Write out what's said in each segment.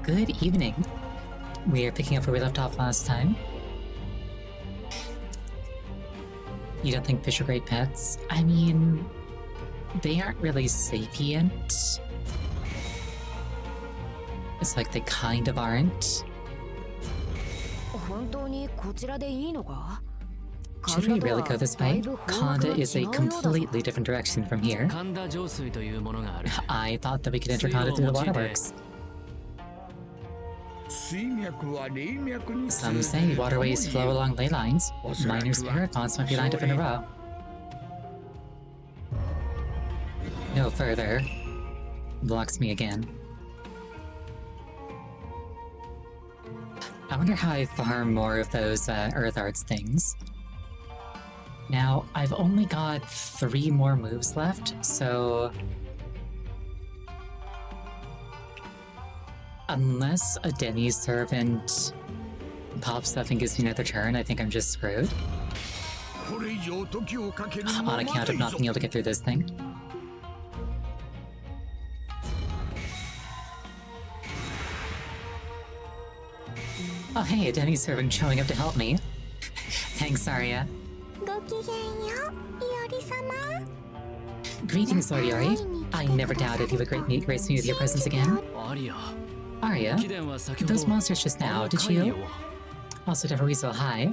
Good evening. We are picking up where we left off last time. You don't think fish are great pets? I mean, they aren't really sapient. It's like they kind of aren't. Should we really go this way? Kanda is a completely different direction from here. I thought that we could enter Kanda through the waterworks. Some say waterways flow along ley lines. Miners' marathons might be lined up in a row. No further. Blocks me again. I wonder how I farm more of those Earth Arts things. Now, I've only got 3 more moves left, so... Unless a Denny's servant pops up and gives me another turn, I think I'm just screwed. On account of not being able to get through this thing. Oh hey, a Denny's servant showing up to help me. Thanks, Arya. Greetings, Oriori. I never doubted you would grace me with your presence again. Arya, those monsters just now, did you? Also, Devereezel, hi.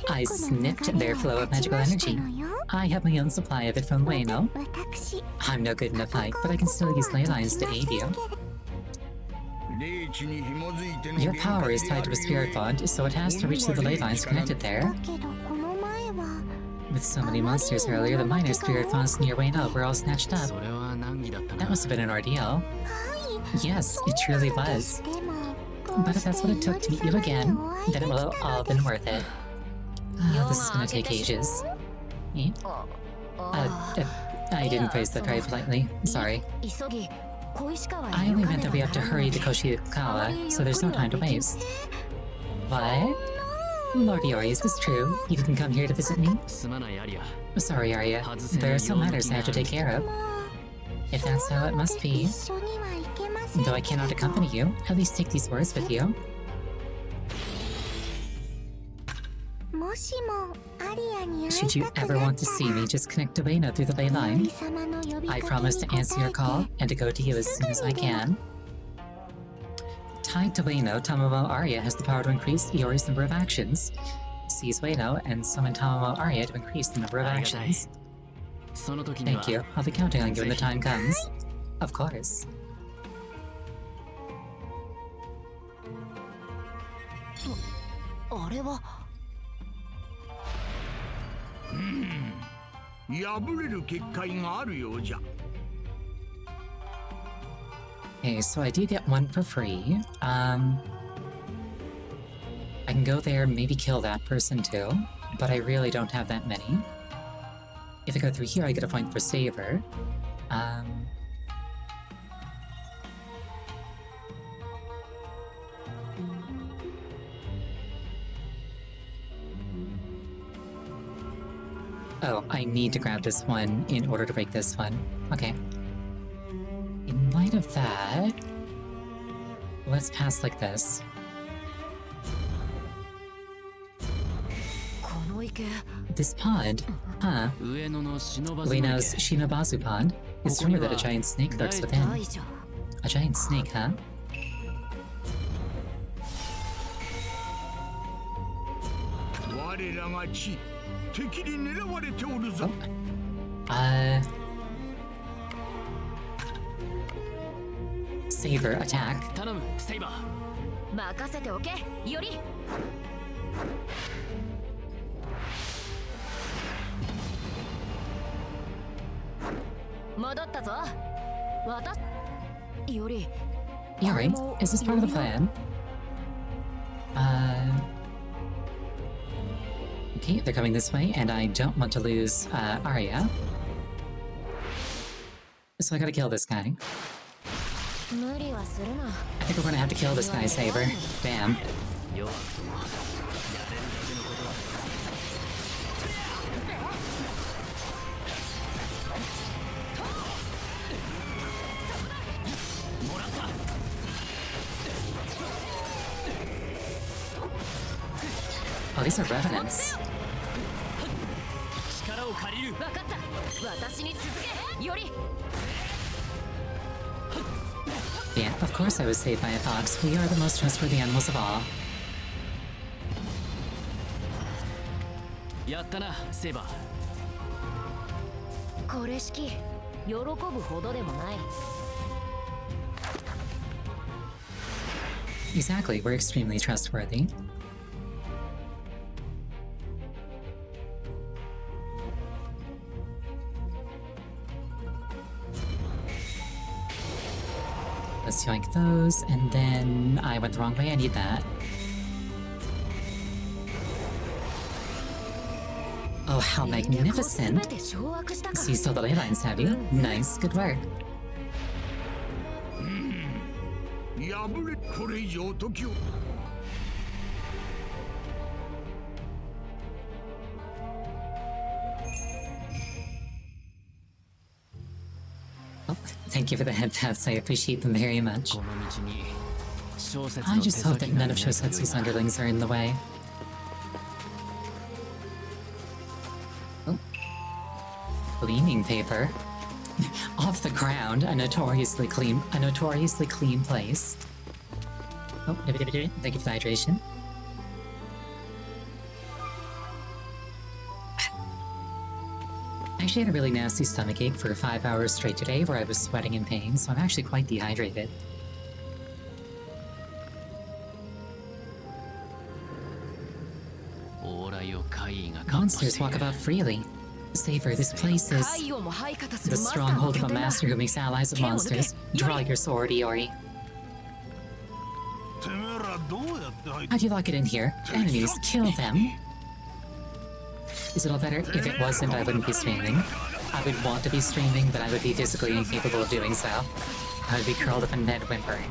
I sniffed their flow of magical energy. I have my own supply of it from Ueno. I'm no good in a fight, but I can still use ley lines to aid you. Your power is tied to a spirit bond, so it has to reach through the ley lines connected there. With so many monsters earlier, the minor spirit bonds near Ueno were all snatched up. That must have been an ordeal. Yes, it truly was. But if that's what it took to meet you again, then it will have all been worth it. This is gonna take ages. I didn't phrase that very politely. Sorry. I only meant that we have to hurry to Koshikawa, so there's no time to waste. What? Lord Iori, is this true? You didn't come here to visit me? Sorry, Arya. There are some matters I have to take care of. If that's how it must be. Though I cannot accompany you, at least take these words with you. Should you ever want to see me, just connect to Ueno through the ley line. I promise to answer your call and to go to you as soon as I can. Tied to Ueno, Tamamo Arya has the power to increase Iori's number of actions. Seize Ueno and summon Tamamo Arya to increase the number of actions. Thank you. I'll be counting on you when the time comes. Of course. Okay, so I do get one for free. I can go there, maybe kill that person too, but I really don't have that many. If I go through here, I get a point for Saver. Oh, I need to grab this one in order to break this one. Okay. In light of that, let's pass like this. This pond? Huh. Ueno's Shinobazu pond. It's rumored that a giant snake lurks within. A giant snake, huh? Saber, attack. Iori, is this part of the plan? Okay, they're coming this way, and I don't want to lose, Arya. So I gotta kill this guy. I think we're gonna have to kill this guy, Saber. Damn. Oh, these are revenants. Yeah, of course I was saved by a fox. We are the most trustworthy animals of all. Exactly, we're extremely trustworthy. Let's yoink those, and then I went the wrong way, I need that. Oh, how magnificent! Seized all the ley lines, have you? Nice, good work. Oh, thank you for the head pats, I appreciate them very much. I just hope that none of Shosetsu's underlings are in the way. Oh. Gleaming paper. Off the ground, a notoriously clean place. Oh, thank you for the hydration. I actually had a really nasty stomachache for 5 hours straight today where I was sweating in pain, so I'm actually quite dehydrated. Monsters walk about freely. Saber, this place is the stronghold of a master who makes allies of monsters. Draw your sword, Iori. How'd you lock it in here? Enemies, kill them. Is it all better? If it wasn't, I wouldn't be streaming. I would want to be streaming, but I would be physically incapable of doing so. I would be curled up in bed whimpering.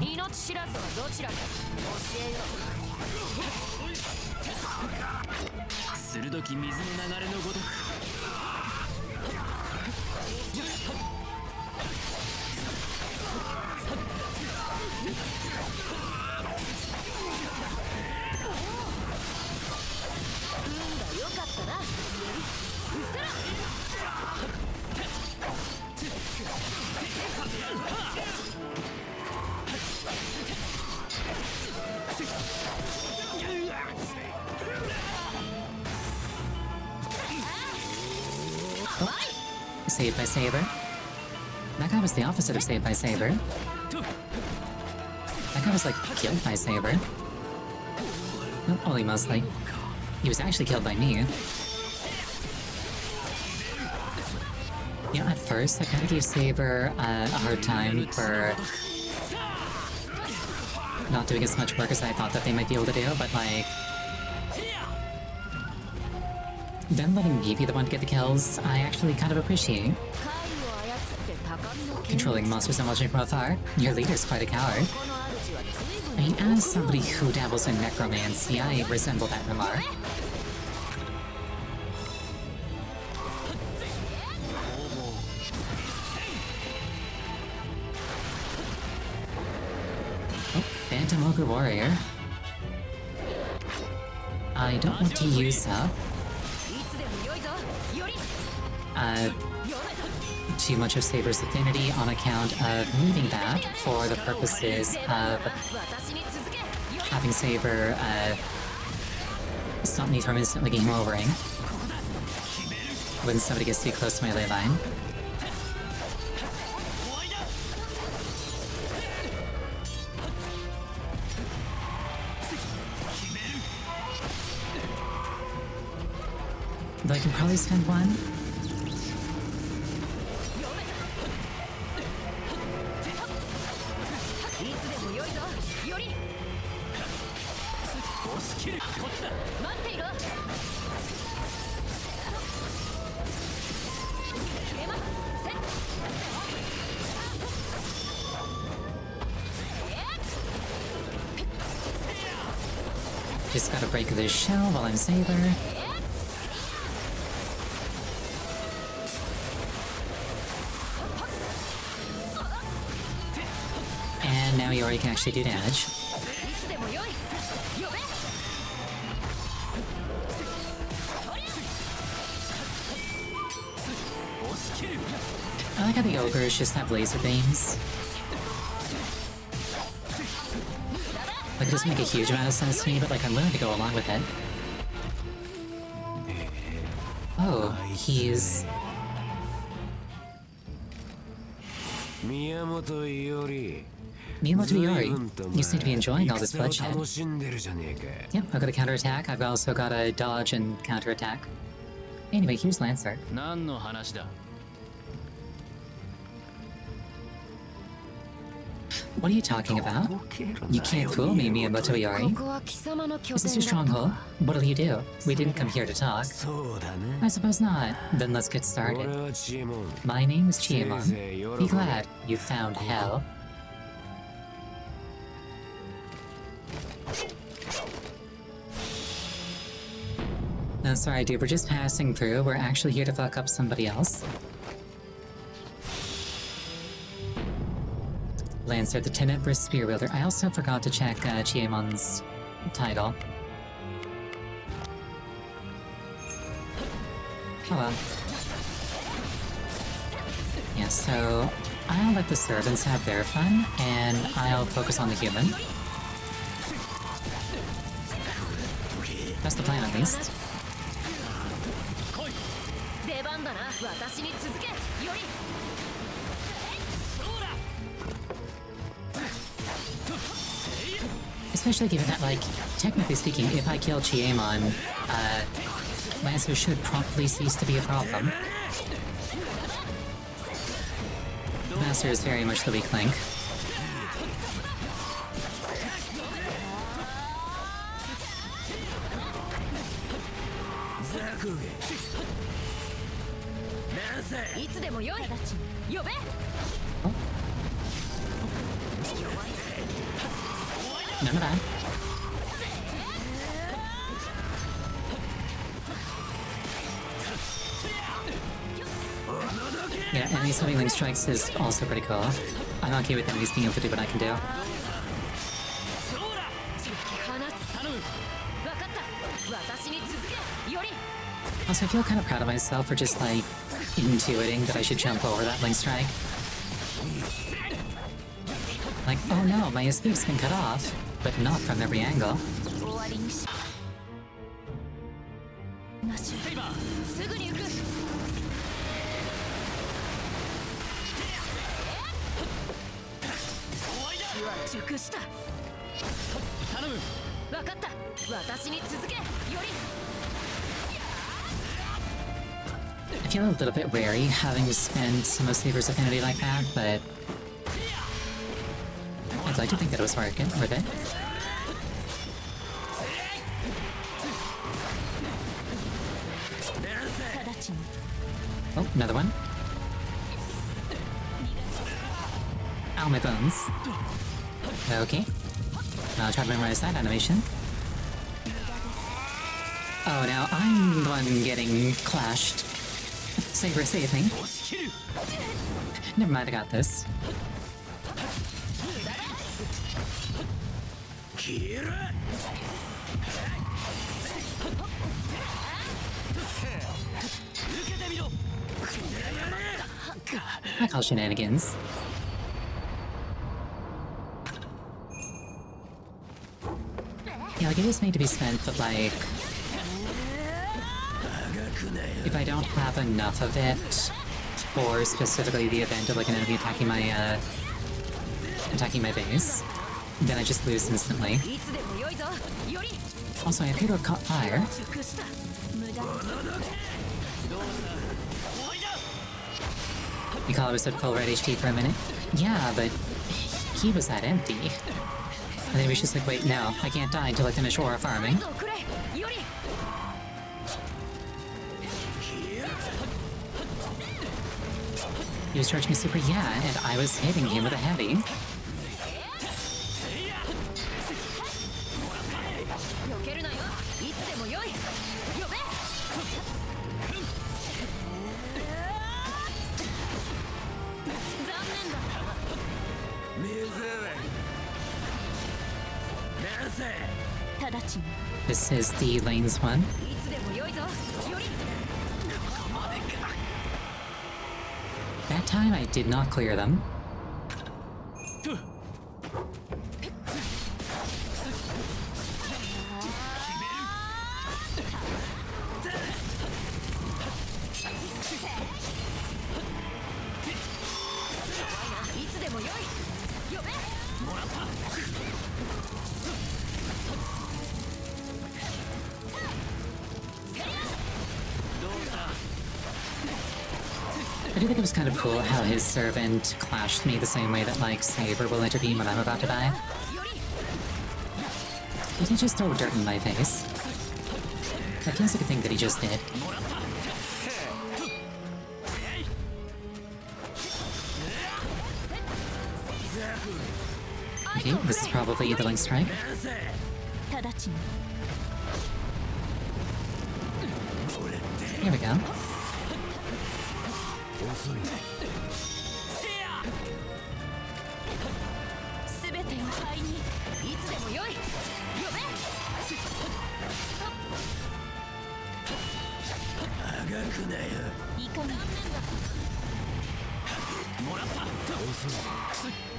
Saved by Saber. That guy was the opposite of saved by Saber. That guy was like killed by Saber. No, only mostly. He was actually killed by me. At first I kind of gave Saber a hard time for not doing as much work as I thought that they might be able to do, but like... then letting me be the one to get the kills, I actually kind of appreciate. Controlling monsters and watching from afar, your leader's quite a coward. I mean, as somebody who dabbles in necromancy, I resemble that remark. Oh, Phantom Ogre Warrior. I don't want to use up too much of Saber's affinity on account of needing that for the purposes of having Saber stop me from instantly game overing when somebody gets too close to my ley line. Though I can probably spend one. Just gotta break this shell while I'm Saber. And now Iori can actually do damage. I like how the ogres just have laser beams. Like, it doesn't make a huge amount of sense to me, but like, I'm willing to go along with it. Oh, he's... Miyamoto Iori, you seem to be enjoying all this bloodshed. Yep, I've got a counterattack, I've also got a dodge and counterattack. Anyway, here's Lancer. What are you talking about? You can't fool me, Miyamoto Iori. Is this your stronghold? What'll you do? We didn't come here to talk. I suppose not. Then let's get started. My name is Chiemon. Be glad you found hell. No, sorry dude, we're just passing through. We're actually here to fuck up somebody else. Lancer, the Tenebrous Spear Wielder. I also forgot to check Chiemon's title. Oh well. Yeah, so I'll let the servants have their fun, and I'll focus on the human. That's the plan, at least. Especially given that, like, technically speaking, if I kill Chiemon, Lancer should promptly cease to be a problem. Master is very much the weak link. Oh. None of that. Yeah, enemy swimming link strikes is also pretty cool. I'm okay with enemies being able to do what I can do. Also, I feel kind of proud of myself for just, like, intuiting that I should jump over that link strike. Like, oh no, my escape's been cut off, but not from every angle. I feel a little bit wary having to spend some of Saber's affinity like that, but I'd like to think that it was worth it. Oh, another one. Ow, my bones. Okay. I'll try to memorize that animation. Oh, now I'm the one getting clashed. Saber, save me. Never mind, I got this. I call shenanigans. Yeah, like, it is made to be spent, but, like, if I don't have enough of it for specifically the event of, like, an enemy attacking my base, then I just lose instantly. Also, I appear to have caught fire. You call it was at full red HP for a minute? Yeah, but he was that empty. And then he was just like, wait, no, I can't die until I finish aura farming. He was charging me super, yeah, and I was hitting him with a heavy. This is the lanes one. That time I did not clear them. I do think it was kind of cool how his servant clashed me the same way that, like, Saber will intervene when I'm about to die. Did he just throw dirt in my face? That feels like a thing that he just did. Okay, this is probably the link strike. Here we go.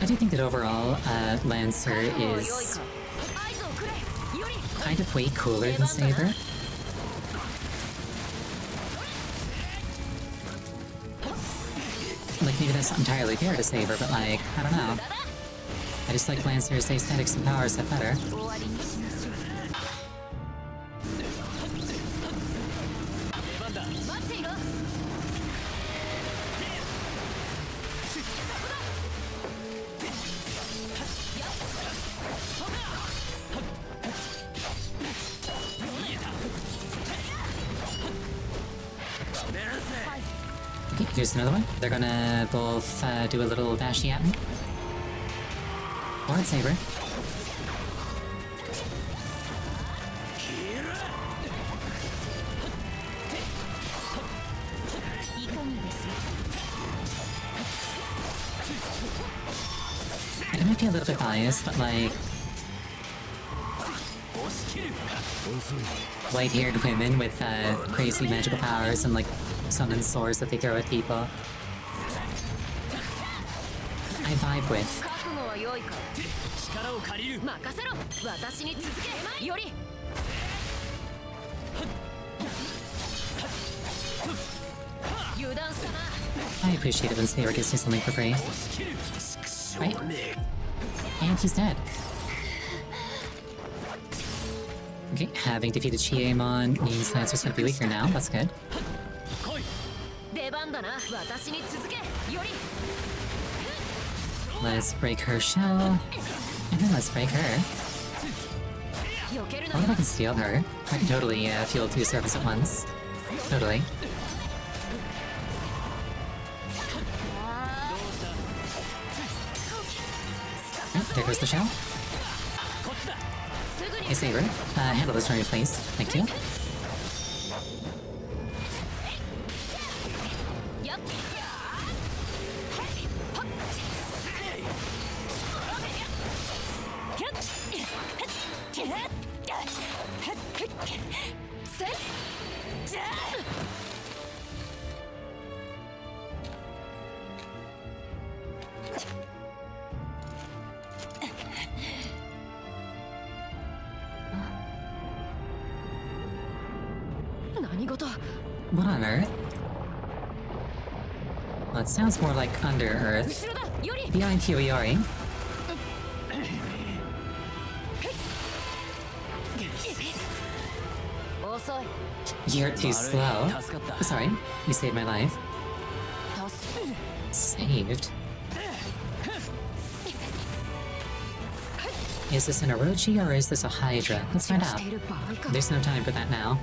I do think that overall, Lancer is kind of way cooler than Saber. maybe that's not entirely fair to Saber, but like, I don't know. I just like Lancer's aesthetics and power set better. Okay, here's another one. They're gonna both do a little dashy at me. Or Saber. I might be a little bit biased, but like... white-haired women with crazy magical powers and like summon swords that they throw at people. I vibe with. I appreciate it when Saber gives me something for free. Right? And he's dead. Okay, having defeated Chiemon means Lancer's gonna be weaker now, that's good. Let's break her shell, and then let's break her. What if I can steal her? I can totally field two servants at once. Totally. Oh, there goes the shell. Hey Saber, handle this for me please. Thank you. What on earth? Well, it sounds more like under earth. Behind Hyoyori. You're too slow. Sorry, you saved my life. Saved? Is this an Orochi or is this a Hydra? Let's find out. There's no time for that now.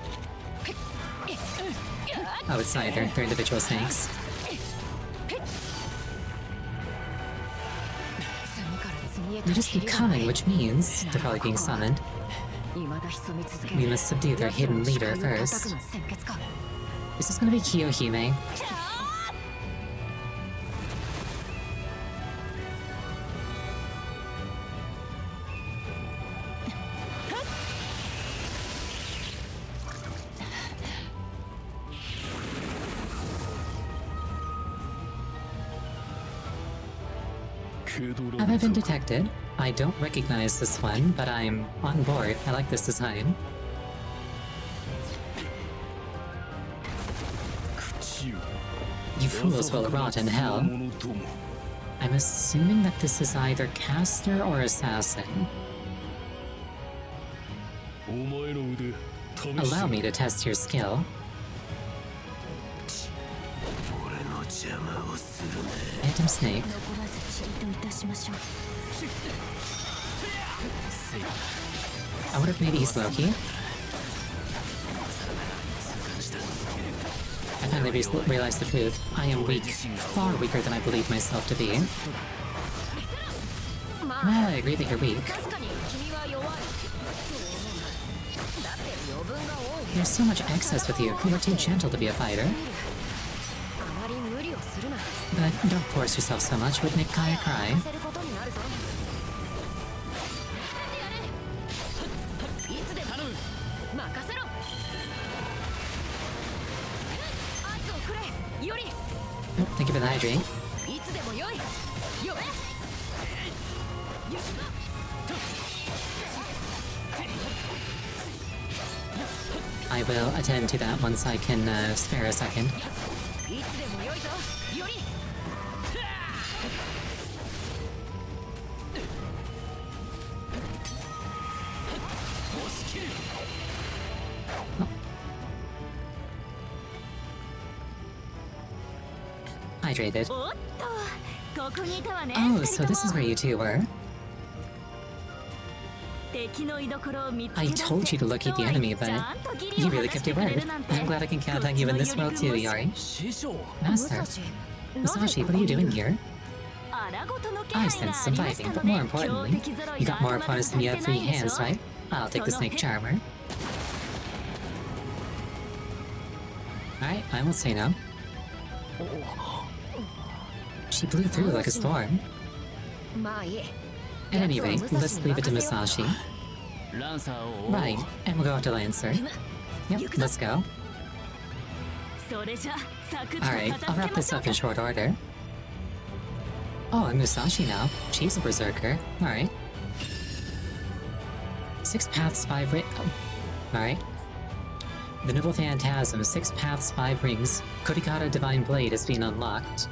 Oh, it's neither. They're individual snakes. They just keep coming, which means they're probably being summoned. We must subdue their hidden leader first. Is this gonna be Kiyohime? Have I been detected? I don't recognize this one, but I'm on board. I like this design. You fools will rot in hell. I'm assuming that this is either caster or assassin. Allow me to test your skill. Phantom Snake. I wonder if maybe he's Loki. I finally realized the truth. I am weak. Far weaker than I believe myself to be. Well, I agree that you're weak. There's so much excess with you. You are too gentle to be a fighter. But don't force yourself so much. Would Nick Kaya cry? Oh, thank you for the hydrate. I will attend to that once I can spare a second. dehydrated. Oh, so this is where you two were. I told you to locate the enemy, but you really kept your word. I'm glad I can count on you in this world too, Iori. Master, Musashi, what are you doing here? I sense some fighting, but more importantly, you got more opponents than you have free hands, right? I'll take the Snake Charmer. Alright, I won't say no. She blew through like a storm. At any rate, let's leave it to Musashi. Right, and we'll go after Lancer. Yep, let's go. Alright, I'll wrap this up in short order. Oh, I'm Musashi now. She's a berserker. Alright. 6 paths, 5 rings. Oh. Alright. The Noble Phantasm, 6 paths, 5 rings. Kodikata Divine Blade has been unlocked.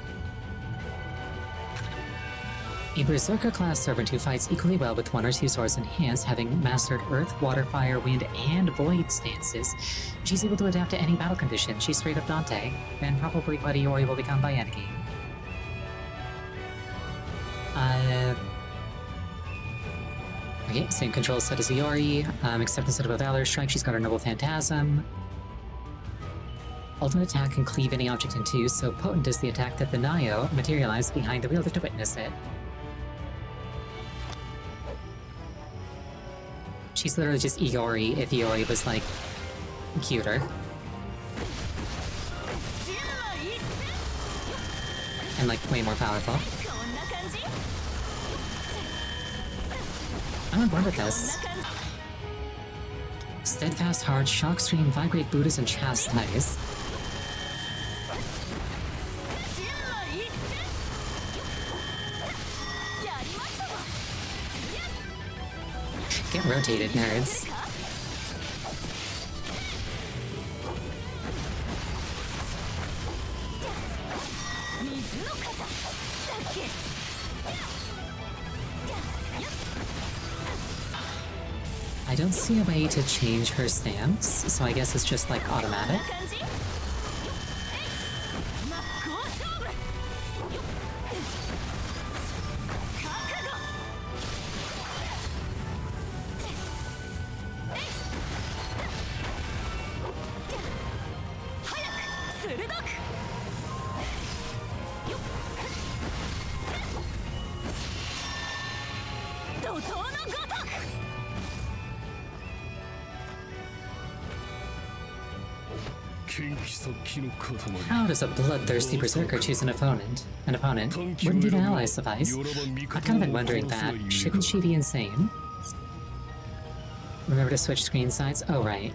A berserker-class servant who fights equally well with 1 or 2 swords in hands, having mastered Earth, Water, Fire, Wind, and Void stances. She's able to adapt to any battle condition. She's straight up Dante, and probably what Iori will become by endgame. Okay, same control set as Iori, except instead of a Valor Strike, she's got her Noble Phantasm. Ultimate attack can cleave any object in 2, so potent is the attack that the Nayo materialized behind the wielder to witness it. She's literally just Iori if Iori was, like, cuter. And, like, way more powerful. I'm on board with this. Steadfast Heart, Shock Stream, Vibrate Buddhas, and Chastise. Get rotated, nerds. I don't see a way to change her stance, so I guess it's just like automatic. How does a bloodthirsty berserker choose an opponent? Wouldn't even allies suffice? I've kind of been wondering that. Shouldn't she be insane? Remember to switch screen sides? Oh, right.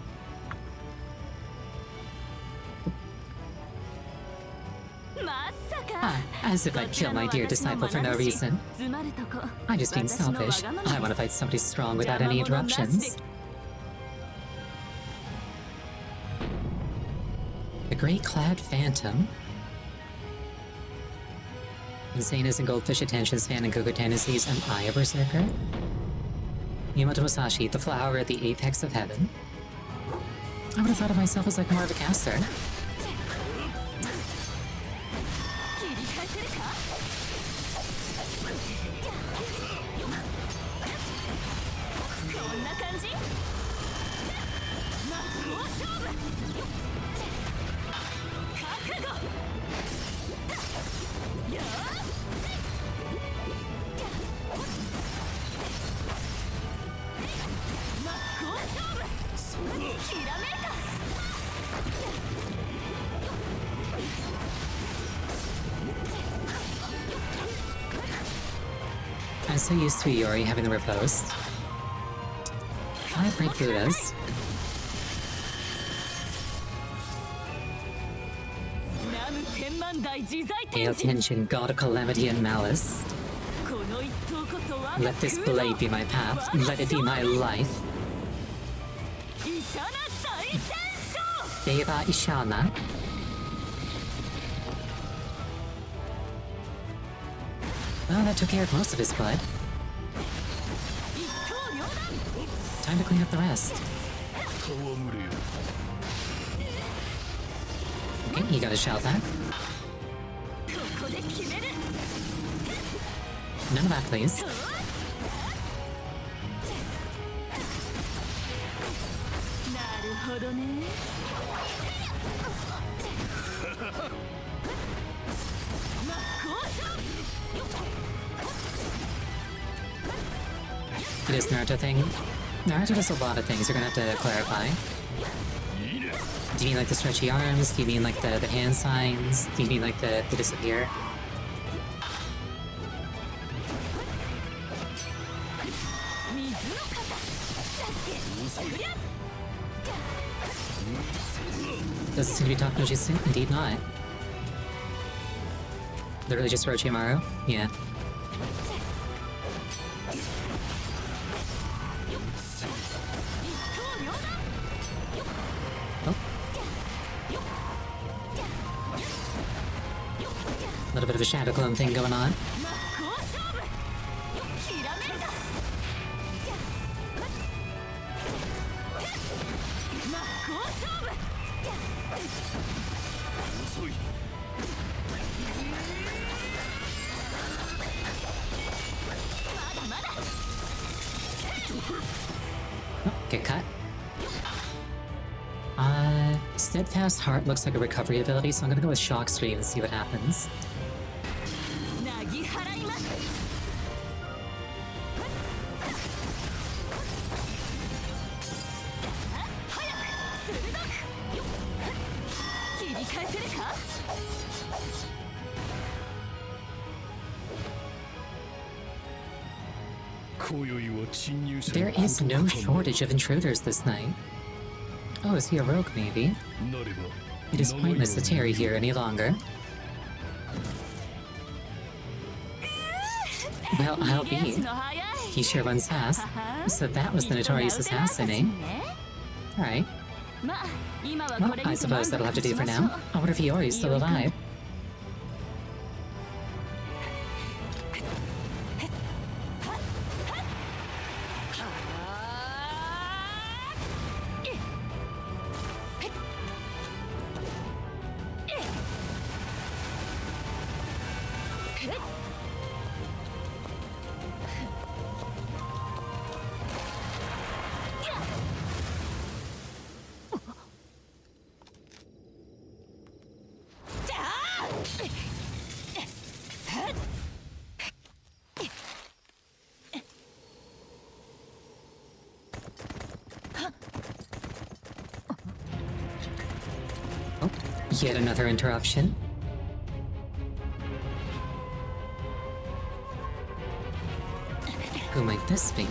Ah, as if I'd kill my dear disciple for no reason. I'm just being selfish. I want to fight somebody strong without any interruptions. The Grey-Clad Phantom. Insane as in Goldfish Attention's fan and Gokutan is he's an I a berserker. Yamato Musashi, the flower at the apex of heaven. I would have thought of myself as like more of a caster. I'm so used to Iori having the riposte. 5 Great Buddhas. Hail Tension, God of Calamity and Malice. Let this blade be my path. Let it be my life. Deva Ishana. Well, that took care of most of his blood. Time to clean up the rest. Okay, you gotta shout that. None of that, please. This Naruto thing. Naruto does a lot of things, you're gonna have to clarify. Do you mean like the stretchy arms? Do you mean like the hand signs? Do you mean like the disappear? Does it seem to be talking to Jutsu? Indeed not. Literally just Orochimaru? Yeah. Oh. A little bit of a shadow clone thing going on. Oh, get cut. Steadfast Heart looks like a recovery ability, so I'm gonna go with Shock Stream and see what happens. There is no shortage of intruders this night. Oh, is he a rogue, maybe? It is pointless to tarry here any longer. Well, I'll be. He sure runs fast. So that was the notorious assassin, eh? Alright. Well, I suppose that'll have to do for now. I wonder if Iori's still alive. Oh, yet another interruption. Who might this be?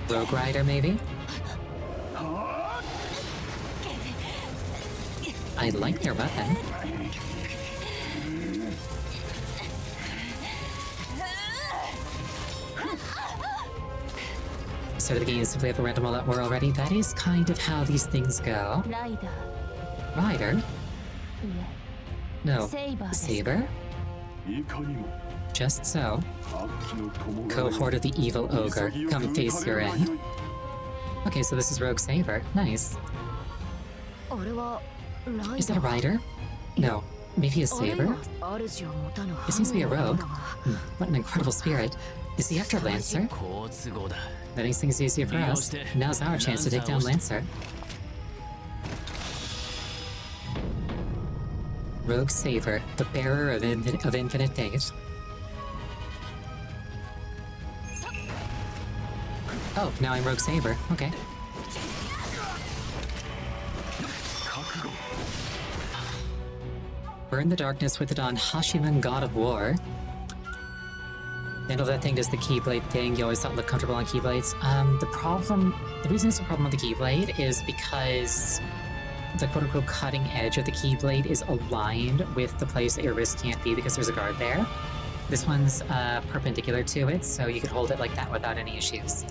Rogue Rider, maybe? I like their weapon. So the game simply have a random all-out war already? That is kind of how these things go. Rider? No. Saber? Just so. Cohort of the evil ogre, come face your end. Okay, so this is Rogue Saber. Nice. Is that a rider? No. Maybe a saber? It seems to be a rogue. What an incredible spirit. Is he after Lancer? That makes things easier for us. Now's our chance to take down Lancer. Rogue Saber, the bearer of infinite days. Oh, now I'm Rogue Saber. Okay. Burn the darkness with the dawn, Hashiman, god of war. Handle that thing does the Keyblade thing. You always thought looked comfortable on Keyblades. The reason it's a problem with the Keyblade is because the quote-unquote cutting edge of the Keyblade is aligned with the place that your wrist can't be because there's a guard there. This one's perpendicular to it, so you can hold it like that without any issues.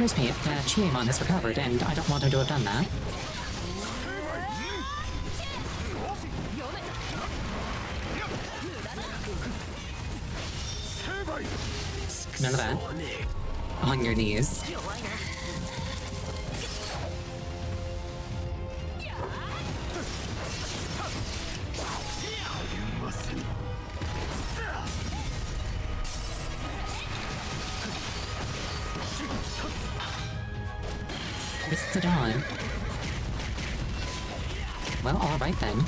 occurs to me that Chiemon has recovered, and I don't want him to have done that. None of that. On your knees. It's the dawn. Well, alright then.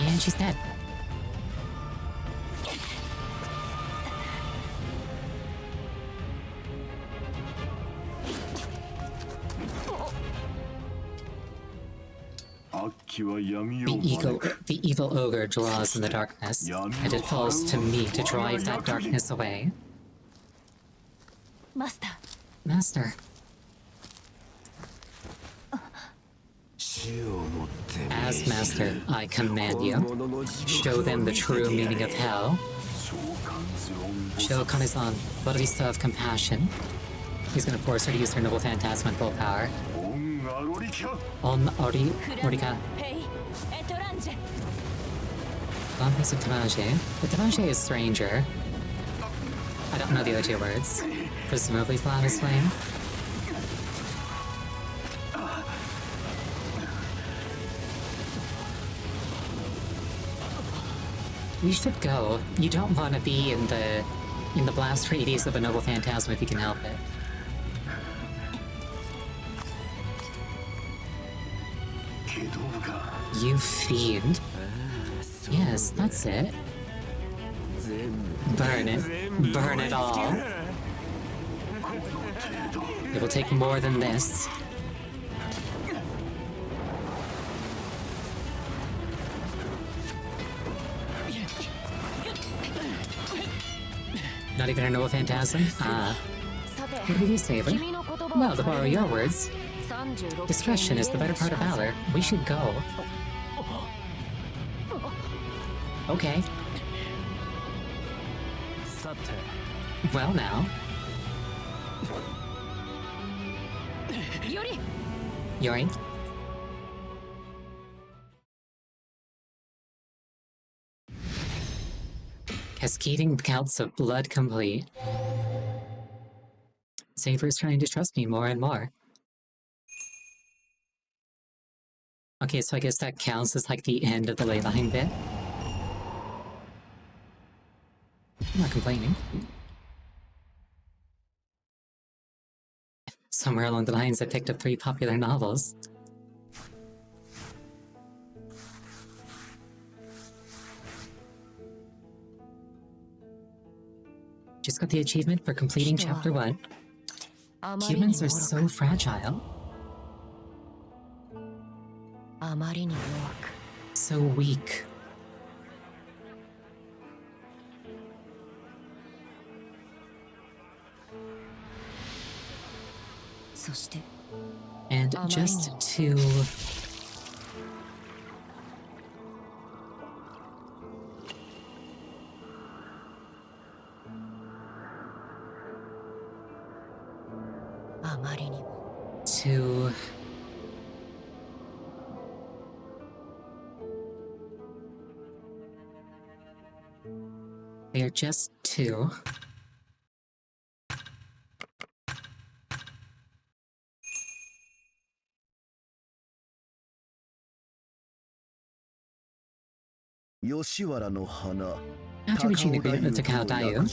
And she's dead. The evil ogre draws in the darkness, and it falls to me to drive that darkness away. Master. As Master, I command you, show them the true meaning of hell. Show Kane-san what we still have compassion. He's gonna force her to use her noble phantasm and full power. On Orika. Lampus of Tamaje. The Tamaje is stranger. I don't know the other two words. Presumably Flatus Flame. We should go. You don't want to be in the blast radius of a noble phantasm if you can help it. You fiend. Yes, that's it. Burn it. Burn it all. It will take more than this. Not even a noble phantasm? Ah. What do you say, Saber? Well, to borrow your words, discretion is the better part of valor. We should go. Okay. Well now. Yuri? Cascading bouts of blood complete. Saber's trying to trust me more and more. Okay, so I guess that counts as like the end of the ley line bit. I'm not complaining. Somewhere along the lines I picked up 3 popular novels. Just got the achievement for completing chapter 1. Humans are so fragile. So weak. And just to... They're just 2. After reaching agreement with Takao Dayu,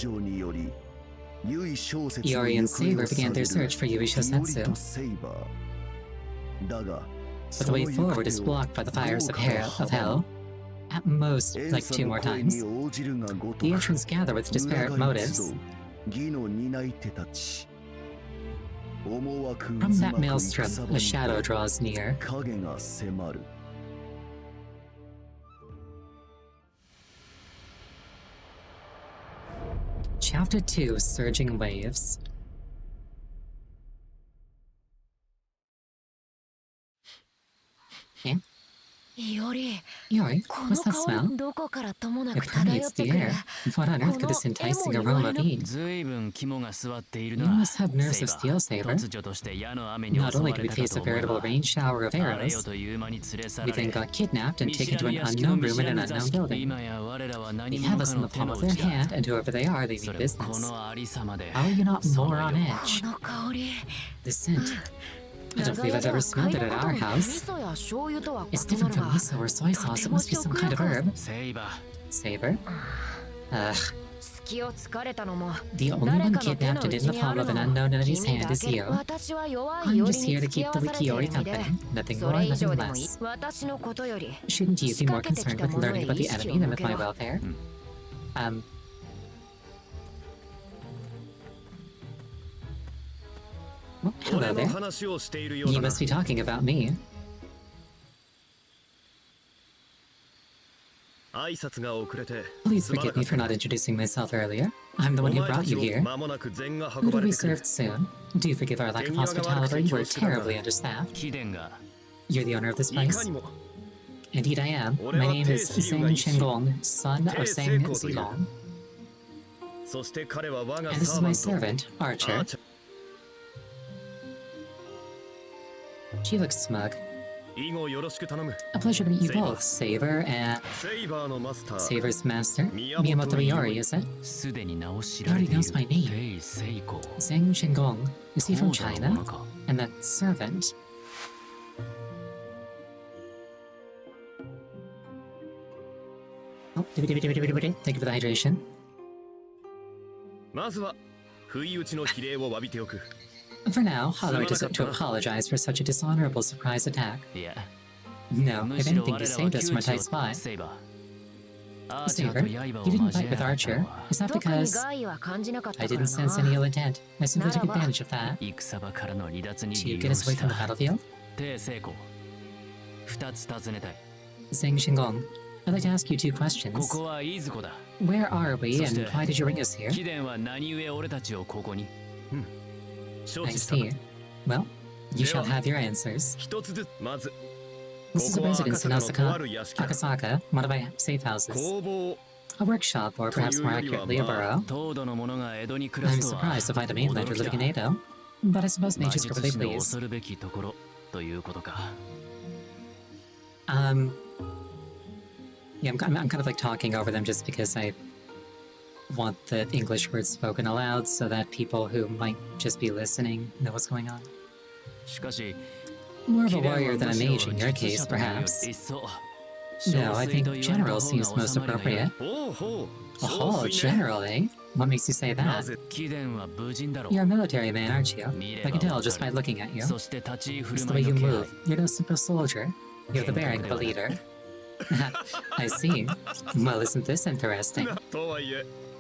Iori and Saber began their search for Yui Shosetsu. But the way forward is blocked by the fires of hell. At most, like 2 more times. The entrants gather with disparate motives. From that maelstrom, a shadow draws near. Chapter 2, Surging Waves. Yeah? Yori, what's that smell? It permeates the air. What on earth could this enticing aroma be? You must have nerves of steel, Saber. Not only do we face a veritable rain shower of arrows, we then got kidnapped and taken to an unknown room in an unknown building. They have us in the palm of their hand, and whoever they are, they mean business. How are you not more on edge? The scent. I don't believe I've ever smelled it at our house. It's different from miso or soy sauce. It must be some kind of herb. Saber? Ugh. The only one kidnapped and in the palm of an unknown enemy's hand is you. I'm just here to keep the Wikiori company. Nothing more, nothing less. Shouldn't you be more concerned with learning about the enemy than with my welfare? Well, hello there. You must be talking about me. Please forgive me for not introducing myself earlier. I'm the one who brought you here. Who will be served soon? Do forgive our lack of hospitality. We're terribly understaffed. You're the owner of this place? Indeed I am. My name is Zeng Shenggong, son of Zeng Zilong. And this is my servant, Archer. She looks smug. A pleasure to meet you both, Saber and... Saber's master? Miyamoto Iori, is it? He already knows my name. Zeng Shenggong. Is he from China? And that servant? Oh, thank you for the hydration. For now, allow me to apologize for such a dishonorable surprise attack. No, if anything, you saved us from a tight spot. Saber, you didn't fight with Archer. Is that because... I didn't sense any ill intent. I simply took advantage of that. To get us away from the battlefield? Zeng Shenggong, I'd like to ask you two questions. Where are we, and why did you bring us here? I see. Well, you shall have your answers. This is a residence in Akasaka, one of my safe houses. A workshop, or perhaps more accurately, a burrow. I'm surprised to find a mainlander living in Edo, but I suppose nature's wherever they please. Yeah, I'm kind of like talking over them just because I want the English words spoken aloud so that people who might just be listening know what's going on. More of a warrior than a mage in your case, perhaps. No, I think general seems most appropriate. Oh, general, eh? What makes you say that? You're a military man, aren't you? I can tell just by looking at you. It's the way you move. You're no simple soldier. You have the bearing of a leader. I see. Well, isn't this interesting?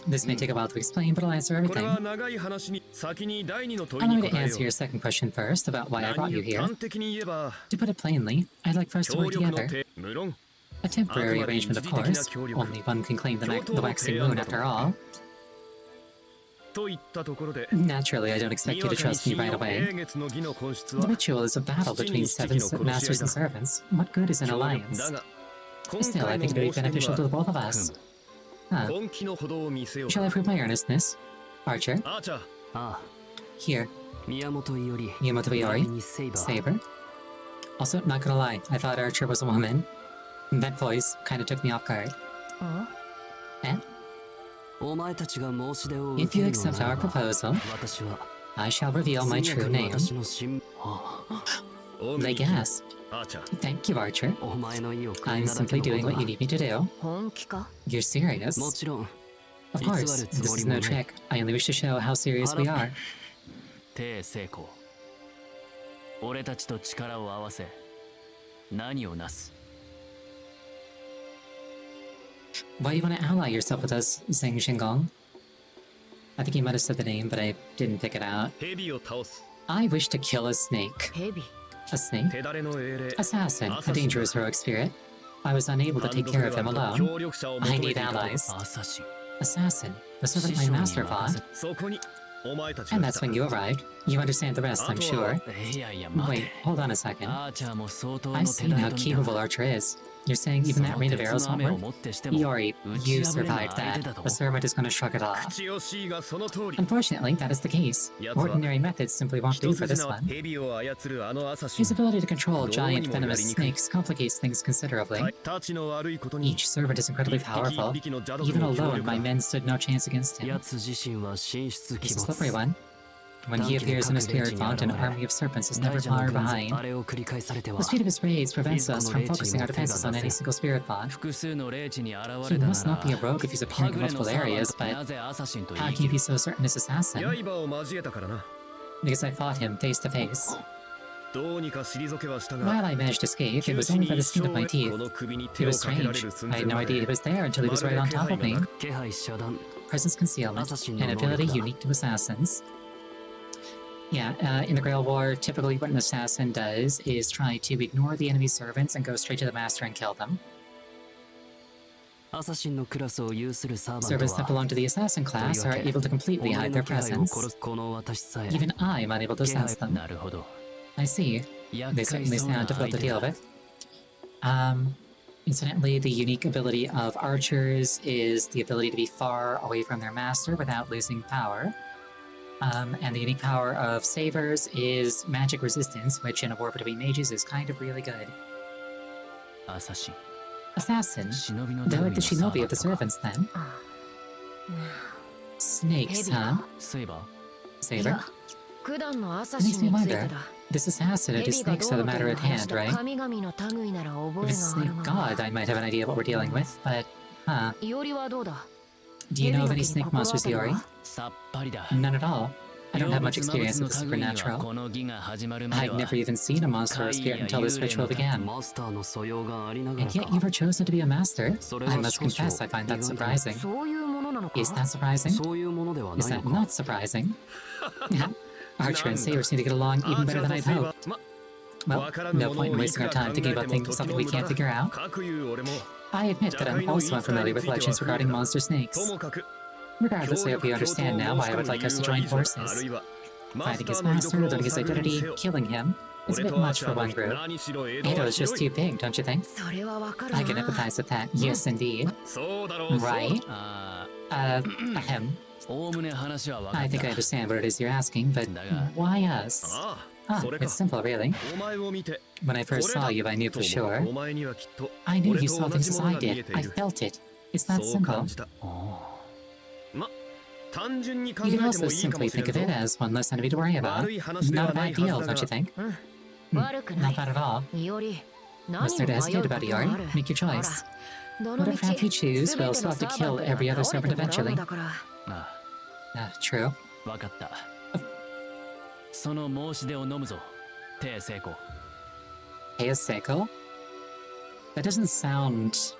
This may take a while to explain, but I'll answer everything. Allow me to answer your second question first, about why I brought you here. To put it plainly, I'd like for us to work together. A temporary arrangement, of course. Only one can claim the waxing moon, after all. Naturally, I don't expect you to trust me right away. The ritual is a battle between 7 masters and servants. What good is an alliance? Still, I think it would be beneficial to the both of us. Huh. Shall I prove my earnestness? Archer? Here. Miyamoto Iori. Saber. Also, not gonna lie, I thought Archer was a woman. That voice kinda took me off guard. Eh? If you accept our proposal, I shall reveal my true name. They gasped. Thank you, Archer. I'm simply doing what you need me to do. You're serious? Of course, this is no trick. I only wish to show how serious we are. Why do you want to ally yourself with us, Zeng Shenggong? I think you might have said the name, but I didn't pick it out. I wish to kill a snake. A snake? Assassin, a dangerous heroic spirit. I was unable to take care of him alone. I need allies. Assassin. The servant my master fought. And that's when you arrived. You understand the rest, I'm sure. Wait, hold on a second. I've seen how capable Archer is. You're saying even that rain of arrows won't work? Iori, you survived that. The servant is going to shrug it off. Unfortunately, that is the case. Ordinary methods simply won't do for this one. His ability to control giant venomous snakes complicates things considerably. Each servant is incredibly powerful. Even alone, my men stood no chance against him. He's a slippery one. When he appears in a spirit font, an army of serpents is never far behind. The speed of his raids prevents us from focusing our defenses on any single spirit font. He must not be a rogue if he's appearing in multiple areas, but how can you be so certain his assassin? Because I fought him face to face. While I managed to escape, it was only by the skin of my teeth. It was strange. I had no idea he was there until he was right on top of me. Presence concealment, an ability unique to assassins. Yeah, in the Grail War, typically what an assassin does is try to ignore the enemy servants and go straight to the master and kill them. Servants that belong to the assassin class are able to completely hide their presence. Even I am unable to sense them. I see. They certainly sound difficult to deal with. Incidentally, the unique ability of archers is the ability to be far away from their master without losing power. And the unique power of savers is magic resistance, which in a war between mages is kind of really good. Assassin? They're like the shinobi of the servants, then. Snakes, huh? Saber? It makes me wonder. This assassin and his snakes are the matter at hand, right? If it's snake god, I might have an idea of what we're dealing with, but... huh. Do you know of any snake monsters, Iori? None at all. I don't have much experience with the supernatural. I'd never even seen a monster or a spirit until this ritual began. And yet you were chosen to be a master? I must confess I find that surprising. Is that surprising? Is that not surprising? Archer and Saber seem to get along even better than I'd hoped. Well, no point in wasting our time thinking about something we can't figure out. I admit that I'm also unfamiliar with legends regarding monster snakes. Regardless, I hope you understand now why I would like us to join forces. Fighting his master, learning his identity, killing him, is a bit much for one group. Edo is just too big, don't you think? I can empathize with that, yes indeed. Right? Ahem. I think I understand what it is you're asking, but why us? It's simple, really. When I first saw you, I knew for sure. I knew you saw things as I did. I felt it. It's that simple. You can also simply think of it as one less enemy to worry about. Not a bad deal, don't you think? Not bad at all. What's there to hesitate about, Iori? Make your choice. Whatever path you choose, we'll still have to kill every other servant eventually. True. Teiseko? That doesn't sound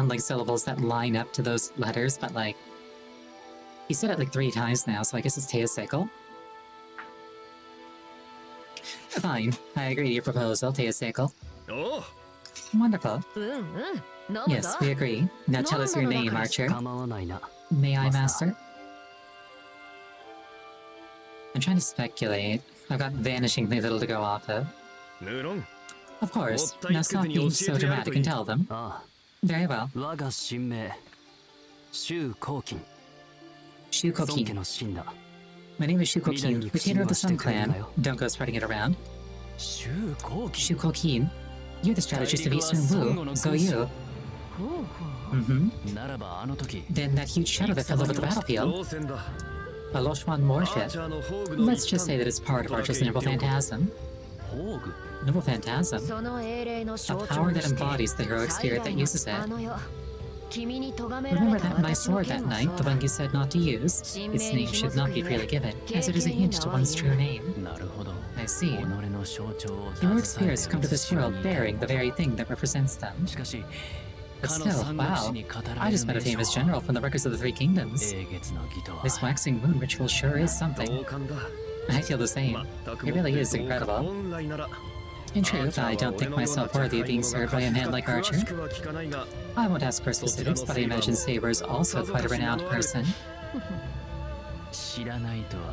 like syllables that line up to those letters, but like... He said it like 3 times now, so I guess it's Teiseko. Fine, I agree to your proposal, Teiseko. Wonderful. Yes, we agree. Now tell us your name, Archer. May I, Master? I'm trying to speculate. I've got vanishingly little to go off of. Of course. Now stop being so dramatic and tell them. Very well. Shukokin. My name is Shukokin, retainer of the Sun Clan. Don't go spreading it around. Shukokin. You're the strategist of Eastern Wu, so you. Then that huge shadow that fell over the battlefield. A Loshwan warship. Let's just say that it's part of Archer's Noble Phantasm. Noble Phantasm? A power that embodies the heroic spirit that uses it. Remember that my sword that night, the one you said not to use? Its name should not be freely given, as it is a hint to one's true name. I see. Heroic spirits come to this world bearing the very thing that represents them. But still, wow, I just met a famous general from the records of the 3 kingdoms. This waxing moon ritual sure is something. I feel the same. It really is incredible. In truth, I don't think myself worthy of being served by a man like Archer. I won't ask for specifics, but I imagine Saber is also quite a renowned person.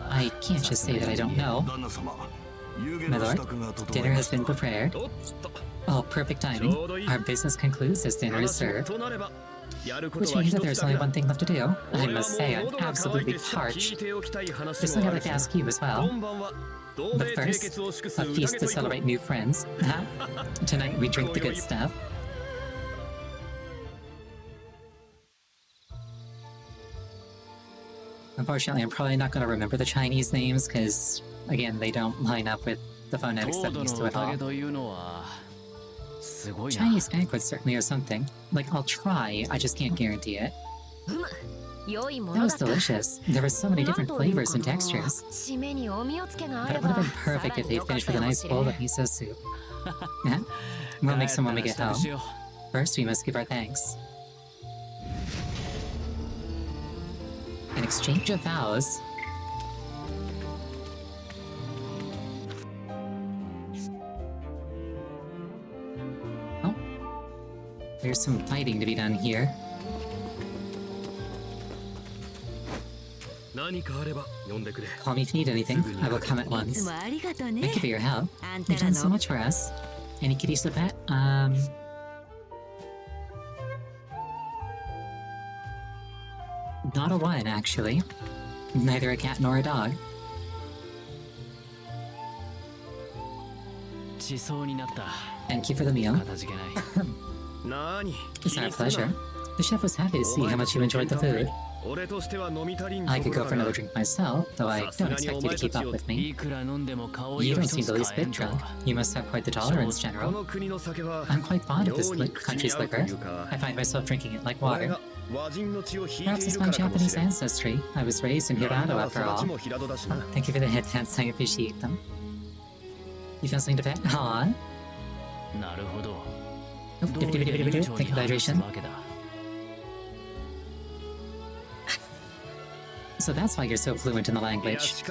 I can't just say that I don't know. My lord, dinner has been prepared. Oh, perfect timing. Our business concludes as dinner is served. Which means that there's only one thing left to do. I must say, I'm absolutely parched. There's something I'd like to ask you as well. But first, a feast to celebrate new friends. Tonight we drink the good stuff. Unfortunately, I'm probably not going to remember the Chinese names, because, again, they don't line up with the phonetics that I'm used to at all. Chinese banquets certainly are something. Like, I'll try, I just can't guarantee it. That was delicious. There were so many different flavors and textures. But it would have been perfect if they'd finished with a nice bowl of miso soup. We'll make some when we get home. First, we must give our thanks. An exchange of vows. Oh. There's some fighting to be done here. Call me if you need anything. I will come at once. Thank you for your help. You've done so much for us. Any kitties to pet? Not a one, actually. Neither a cat nor a dog. Thank you for the meal. It's our pleasure. The chef was happy to see how much you enjoyed the food. I could go for another drink myself, though I don't expect you to keep up with me. You don't seem the least bit drunk. You must have quite the tolerance, General. I'm quite fond of this country's liquor. I find myself drinking it like water. Perhaps it's my Japanese ancestry. I was raised in Hirado after all. Thank you for the headbands, I appreciate them. You found something to pet? Aww. Thank you for hydration. So that's why you're so fluent in the language.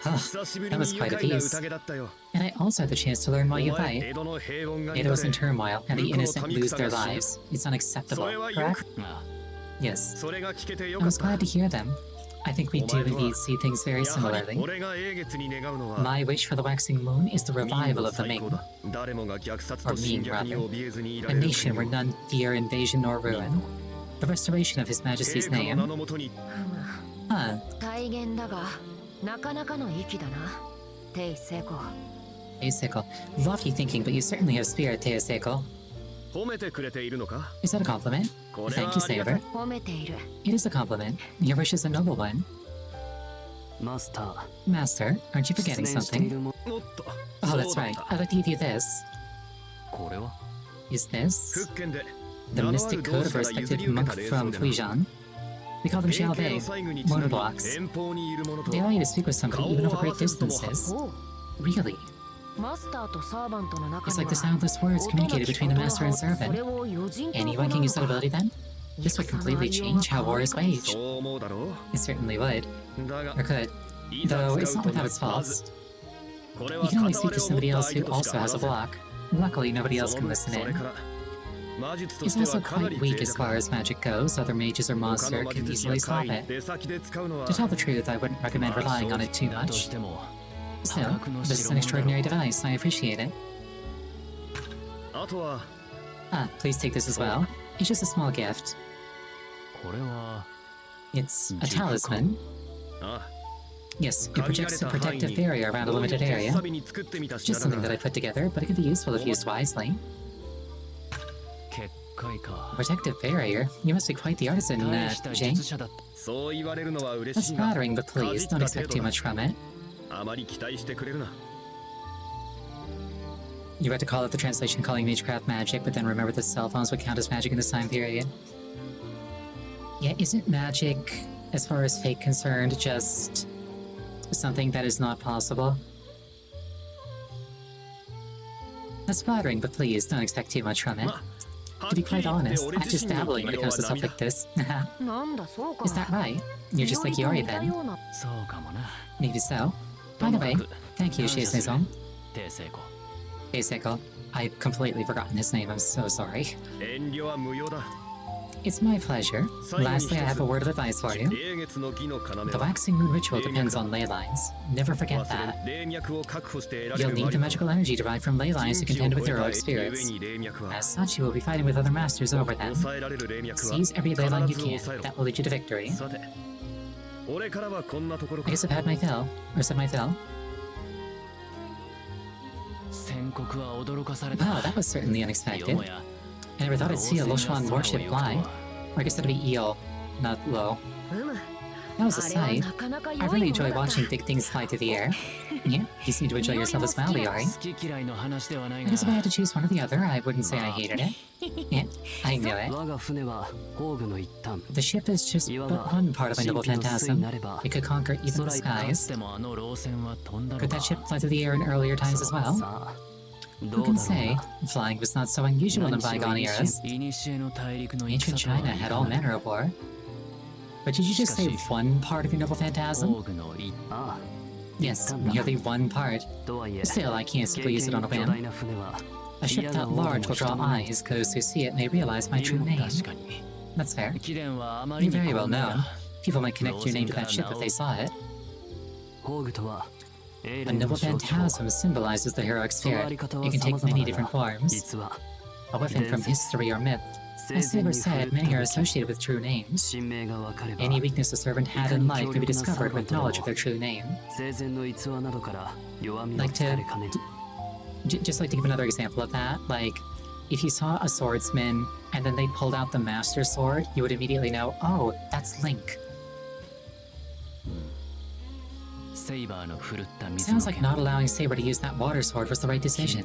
That was quite a feast. And I also had the chance to learn why you fight. Edo's in turmoil, and the innocent lose their lives. It's unacceptable, correct? Yes. I was glad to hear them. I think we do indeed see things very similarly. My wish for the waxing moon is the revival of the Ming. Or Ming, rather. A nation where none fear invasion nor ruin. The restoration of His Majesty's name. Teiseko. Lofty thinking, but you certainly have spirit, Teiseko. Is that a compliment? Thank you, Saber. It is a compliment. Your wish is a noble one. Master, aren't you forgetting something? Oh, that's right. I'd like to give you this. Is this the mystic code of a respected monk from Fujian? We call them Xiaobei, monoblocks. They allow you to speak with somebody even over great distances. Really? It's like the soundless words communicated between the master and servant. Anyone can use that ability then? This would completely change how war is waged. It certainly would. Or could. Though it's not without its faults. You can only speak to somebody else who also has a block. Luckily, nobody else can listen in. It's also quite weak as far as magic goes. Other mages or monsters can easily stop it. To tell the truth, I wouldn't recommend relying on it too much. Still, this is an extraordinary device, I appreciate it. Please take this as well. It's just a small gift. It's a talisman. Yes, it projects a protective barrier around a limited area. Just something that I put together, but it could be useful if used wisely. A protective barrier? You must be quite the artisan, Jane. That's flattering, but please, don't expect too much from it. You had to call out the translation calling magecraft magic, but then remember that cell phones would count as magic in this time period. Yeah, isn't magic, as far as fate concerned, just something that is not possible? That's flattering, but please, don't expect too much from it. To be quite honest, I'm just dabbling when it comes to stuff like this. Is that right? You're just like Yori then? Maybe so. By the way, thank you, Shiesei-san. Seiko. I've completely forgotten his name, I'm so sorry. It's my pleasure. Lastly, I have a word of advice for you. The waxing moon ritual depends on ley lines. Never forget that. You'll need the magical energy derived from ley lines to contend with heroic spirits. As such, you will be fighting with other masters over them. Seize every ley line you can. That will lead you to victory. I guess I've had my fill. Or said my fill. Wow, that was certainly unexpected. I never thought I'd see a Loshuan warship fly. Or I guess that'd be Eel, not Lo. That was a sight. I really enjoy watching big things fly through the air. Yeah, you seem to enjoy yourself as well, Liori. I guess if I had to choose one or the other, I wouldn't say I hated it. Yeah, I knew it. The ship is just but one part of my noble phantasm. It could conquer even the skies. Could that ship fly through the air in earlier times as well? Who can say? Flying was not so unusual in bygone eras. Ancient China had all manner of war. But did you just say one part of your noble phantasm? Yes, merely one part. Still, I can't simply use it on a whim. A ship that large will draw eyes. Those who see it may realize my true name. That's fair. You're very well known. People might connect your name to that ship if they saw it. A noble phantasm symbolizes the heroic spirit. It can take many different forms. A weapon from history or myth. As Saber said, many are associated with true names. Any weakness a servant had in life could be discovered with knowledge of their true name. Just like to give another example of that, like, if you saw a swordsman and then they pulled out the master sword, you would immediately know, oh, that's Link. Sounds like not allowing Saber to use that water sword was the right decision.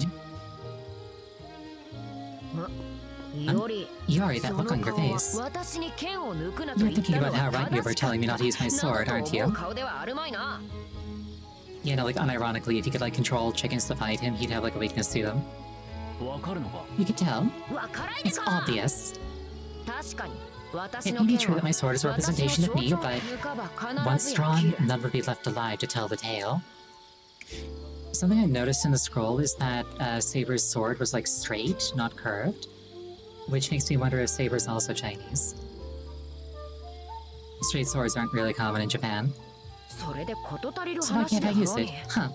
Iori, that look on your face. You're thinking about how right you were telling me not to use my sword, aren't you? Yeah, no, like, unironically, if he could, like, control chickens to fight him, he'd have, like, a weakness to them. You could tell. It's obvious. It may be true that my sword is a representation of me, but once drawn, none would be left alive to tell the tale. Something I noticed in the scroll is that Saber's sword was, like, straight, not curved. Which makes me wonder if Saber's also Chinese. Straight swords aren't really common in Japan. So why can't I use it? Huh.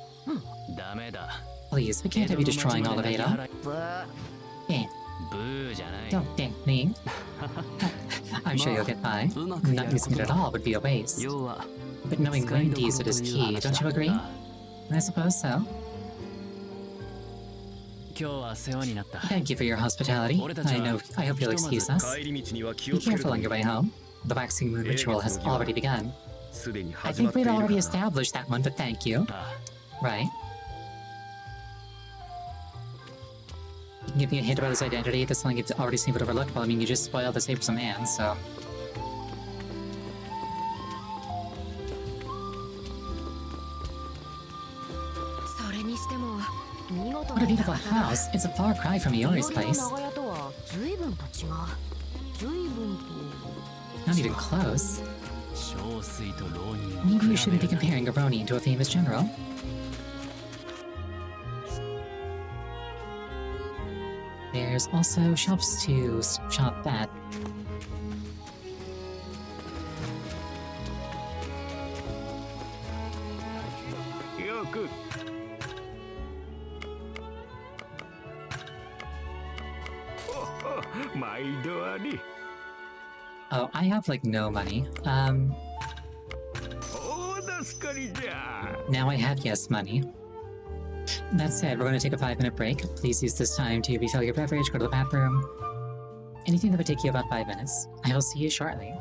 Please, we can't have you destroying all of Ada. Eh. Don't thank me. I'm sure you'll get by. Not using it at all would be a waste. But knowing when to use it is key, don't you agree? I suppose so. Thank you for your hospitality. I hope you'll excuse us. Be careful on your way home. The waxing moon ritual has already begun. I think we'd already established that one, but thank you. Right. You can give me a hint about his identity. That's something you've already seen but overlooked. Well, I mean, you just spoiled the Saber's man, so... What a beautiful house. It's a far cry from Iori's place. Not even close. Maybe you shouldn't be comparing a Ronin to a famous general. There's also shops to shop at. Oh, I have, like, no money. Now I have yes money. That said, we're going to take a 5-minute break. Please use this time to refill your beverage, go to the bathroom. Anything that would take you about 5 minutes. I will see you shortly.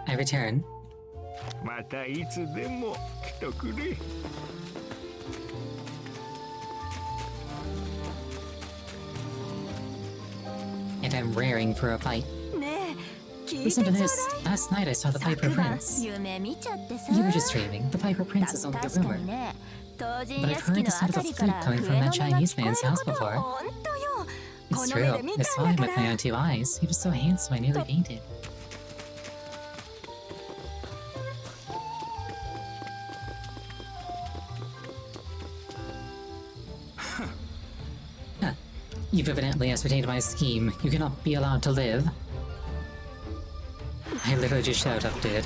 I return. またいつでも来とくれ。And I'm raring for a fight. Listen to this. Last night I saw the Piper Prince. You were just dreaming. The Piper Prince is only a rumor. But I've heard the sound of a flute coming from that Chinese man's house before. It's true. I saw him with my own two eyes. He was so handsome I nearly fainted. Huh. You've evidently ascertained my scheme. You cannot be allowed to live. I literally just shouted up, dude.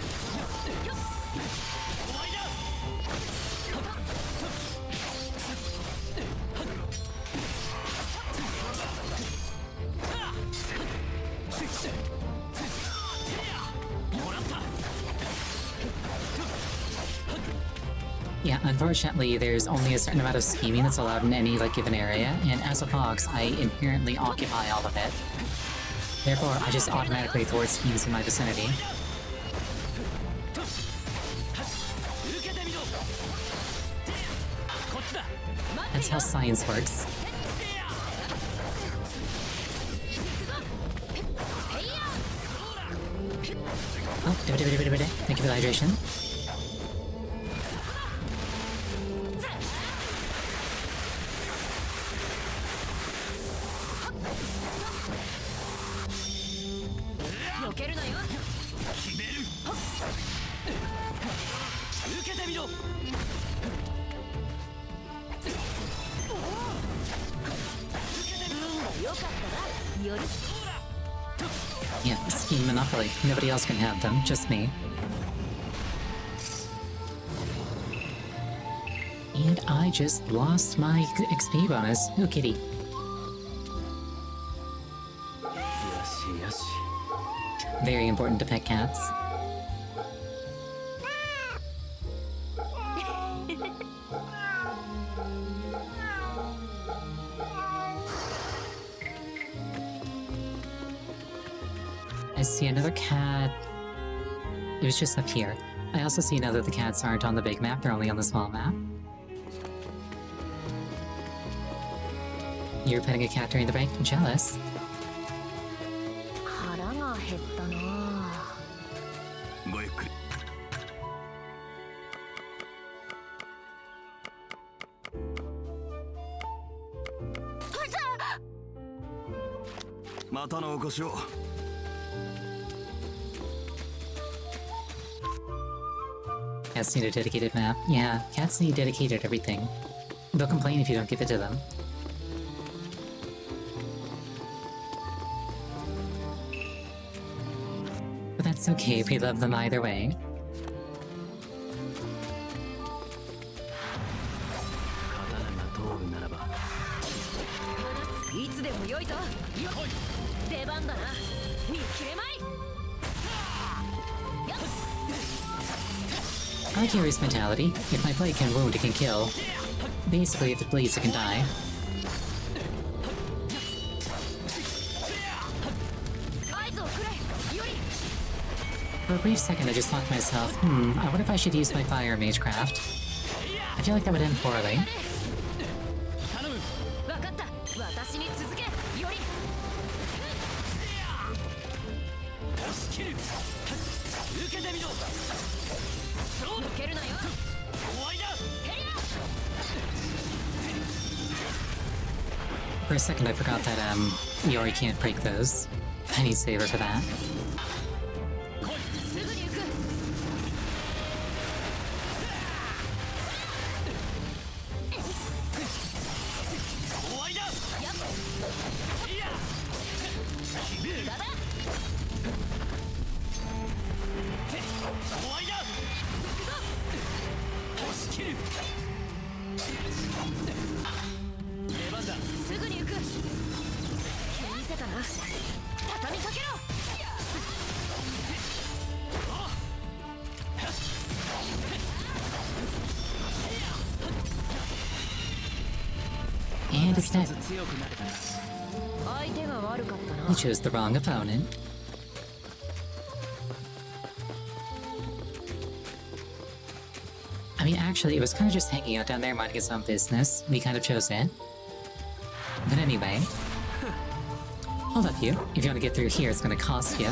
Yeah, unfortunately, there's only a certain amount of scheming that's allowed in any, given area, and as a fox, I inherently occupy all of it. Therefore, I just automatically thwart schemes in my vicinity. That's how science works. Oh, thank you for the hydration. Yeah, scheme monopoly. Nobody else can have them, just me. And I just lost my XP bonus. Oh, kitty. Very important to pet cats. I see another cat. It was just up here. I also see now that the cats aren't on the big map, they're only on the small map. You're petting a cat during the break? Jealous. Cats need a dedicated map. Yeah, cats need dedicated everything. They'll complain if you don't give it to them. But that's okay, we love them either way. I like Yuri's mentality. If my blade can wound, it can kill. Basically, if it bleeds, it can die. For a brief second, I just thought to myself, I wonder if I should use my fire magecraft. I feel like that would end poorly. For a second, I forgot that, Yori can't break those. I need Saber for that. And it's dead. You chose the wrong opponent. I mean, actually, it was kind of just hanging out down there, minding its own business. We kind of chose it. But anyway... Hold up, you. If you want to get through here, it's gonna cost you.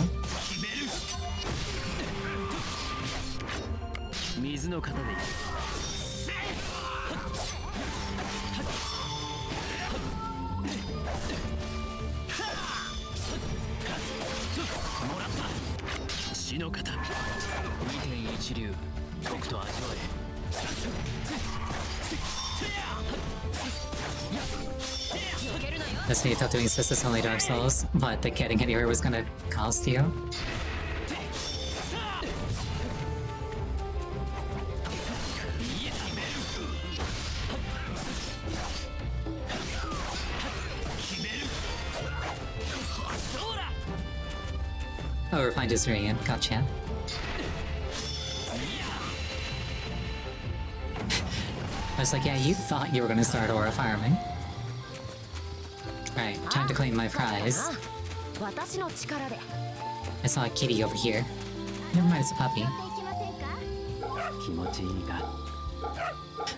Let's say I thought doing this is only Dark Souls, but that getting anywhere was gonna cost you. Oh, refined disagreeing. Gotcha. I was like, yeah, you thought you were gonna start aura farming. Alright, time to claim my prize. I saw a kitty over here. Never mind, it's a puppy.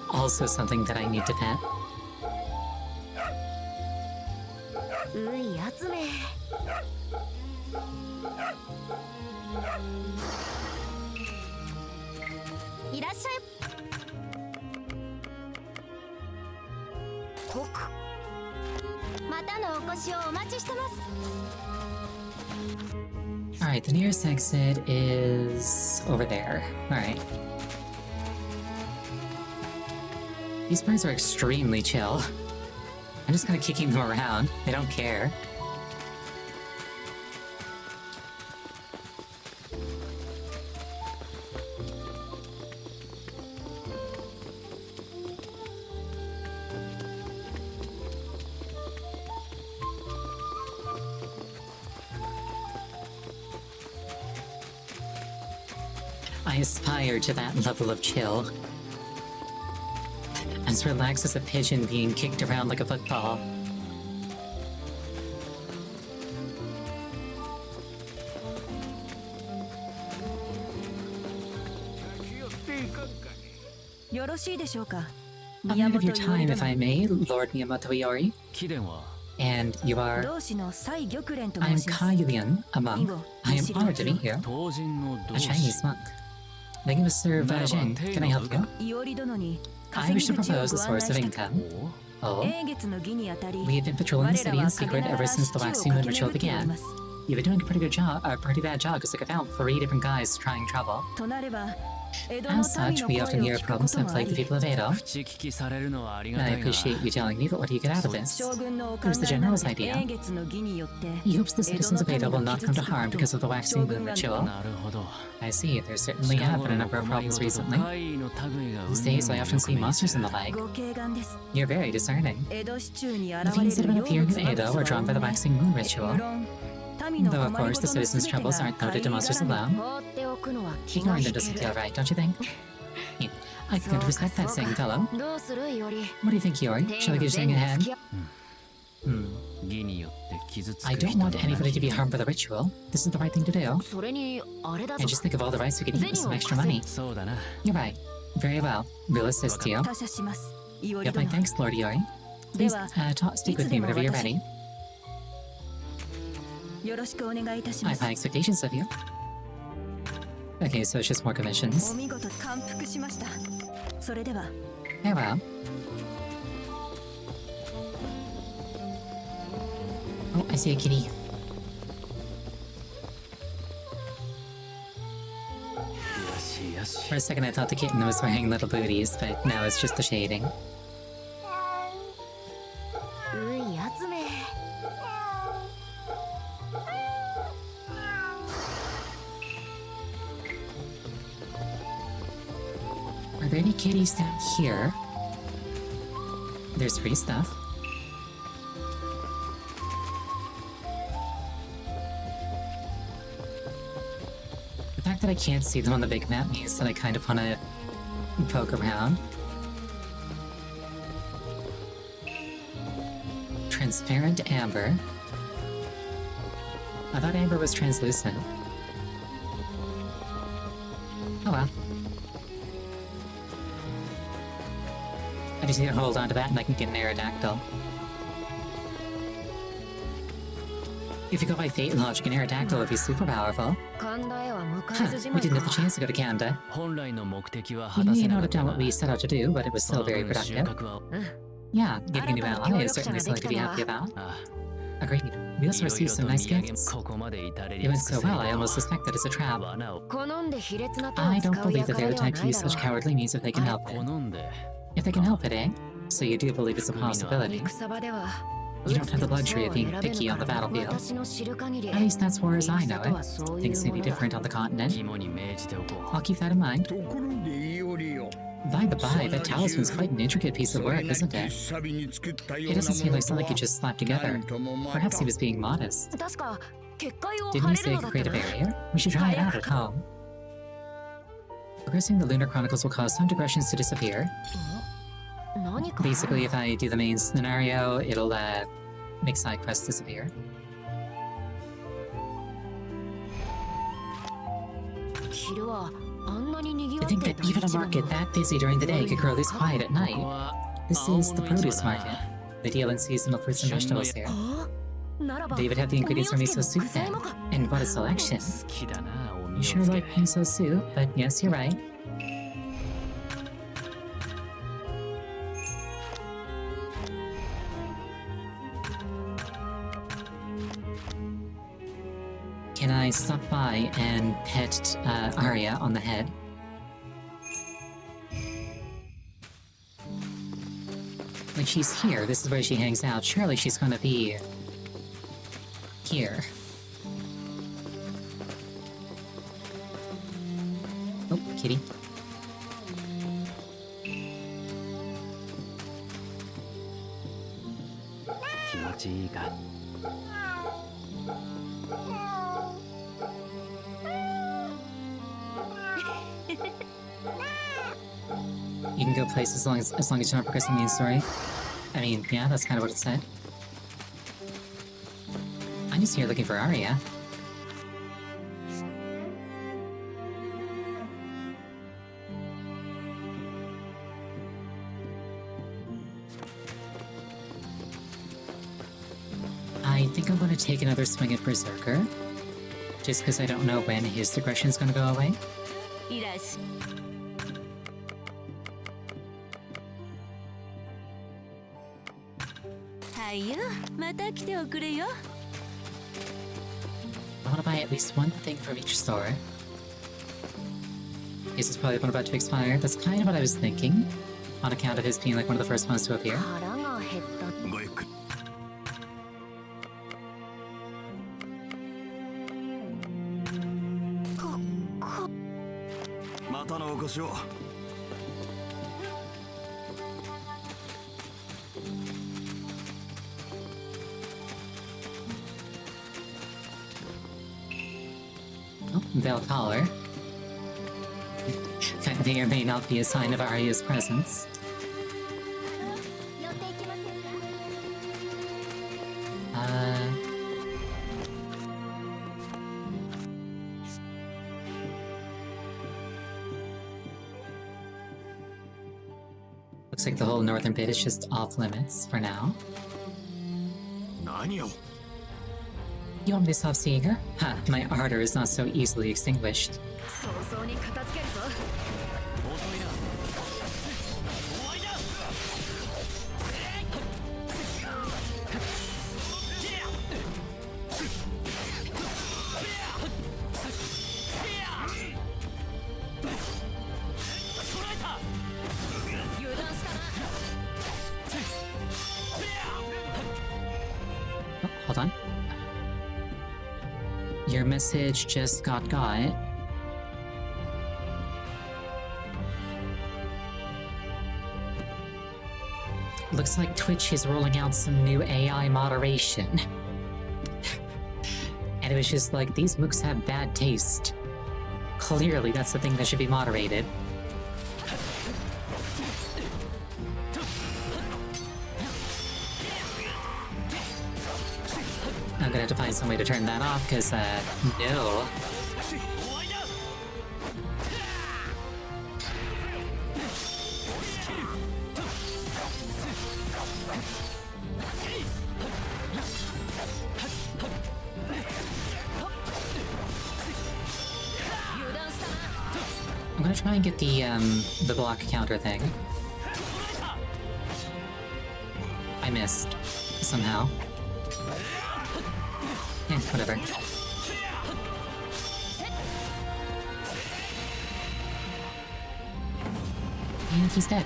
Also something that I need to pet. Alright, the nearest exit is over there. Alright. These birds are extremely chill. I'm just kind of kicking them around. They don't care. I aspire to that level of chill. As relaxed as a pigeon being kicked around like a football. A minute of your time, if I may, Lord Miyamoto Iori. And you are... I am Kailian, a monk. I am honored to meet you. A Chinese monk. Thank you, Mr. Vajing. Can I help you? I wish to propose a source of income. Oh? We have been patrolling the city in secret ever since the waxing moon ritual began. You've been doing a pretty bad job, because I found 3 different guys trying trouble. As such, we often hear problems that plague the people of Edo. I appreciate you telling me, but what do you get out of this? It was the general's idea. He hopes the citizens of Edo will not come to harm because of the waxing moon ritual. I see, there certainly have been a number of problems recently. These days, I often see monsters and the like. You're very discerning. The fiends that have been appearing in Edo are drawn by the waxing moon ritual. Though, of course, the citizens' troubles aren't noted to monsters alone. Ignoring them doesn't feel right, don't you think? Yeah, I can respect that saying, fellow. What do you think, Iori? Shall I give saying ahead? I don't want anybody to be harmed by the ritual. This is the right thing to do. And just think of all the rice we could eat with some extra money. You're right. Very well. We'll assist you. You have my thanks, Lord Iori. Please, speak with me whenever you're ready. I have high expectations of you. Okay, so it's just more commissions. Very well. Oh, I see a kitty. For a second I thought the kitten was wearing little booties, but no, it's just the shading. Are there any kitties down here? There's free stuff. The fact that I can't see them on the big map means that I kind of want to poke around. Transparent amber. I thought amber was translucent. Oh well. I just need to hold on to that and I can get an Aerodactyl. If you go by Fate logic, an Aerodactyl would be super powerful. Huh, we didn't have the chance to go to Kanda. We may not have done what we set out to do, but it was still very productive. Yeah, getting a new ally is certainly something to be happy about. Agreed. We also received some nice gifts. It went so well, I almost suspect that it's a trap. I don't believe that they're the type to use such cowardly means if they can help it. If they can help it, eh? So you do believe it's a possibility. You don't have the luxury of being picky on the battlefield. At least that's far as I know it. Things may be different on the continent. I'll keep that in mind. By the by, that talisman's quite an intricate piece of work, isn't it? It doesn't seem like something you just slapped together. Perhaps he was being modest. Didn't he say he could create a barrier? We should try it out at home. Progressing the Lunar Chronicles will cause some digressions to disappear. Basically, if I do the main scenario, it'll make side quests disappear. To think that even a market that busy during the day could grow this quiet at night. This is the produce market. They deal in seasonal fruits and vegetables here. They would have the ingredients for miso soup then. And what a selection. You sure like miso soup, but yes, you're right. Can I stop by and pet Arya on the head? Like, she's here. This is where she hangs out. Surely she's gonna be here. Oh, kitty. You can go places as long as you're not progressing the story. I mean, yeah, that's kind of what it said. I'm just here looking for Arya. I think I'm going to take another swing at Berserker. Just because I don't know when his digression is going to go away. I want to buy at least one thing from each store. This is probably one about to expire. That's kind of what I was thinking, on account of his being like one of the first ones to appear. Oh, bell collar. That may or may not be a sign of Arya's presence. Looks like the whole northern bit is just off limits for now. You want me to stop seeing her? Ha, my ardor is not so easily extinguished. Oh, hold on. Your message just got. Looks like Twitch is rolling out some new AI moderation. And it was just like, these mooks have bad taste. Clearly that's the thing that should be moderated. I'm gonna have to find some way to turn that off, because, no. I'm gonna try and get the block counter thing. I missed. Somehow. Eh, whatever. And he's dead.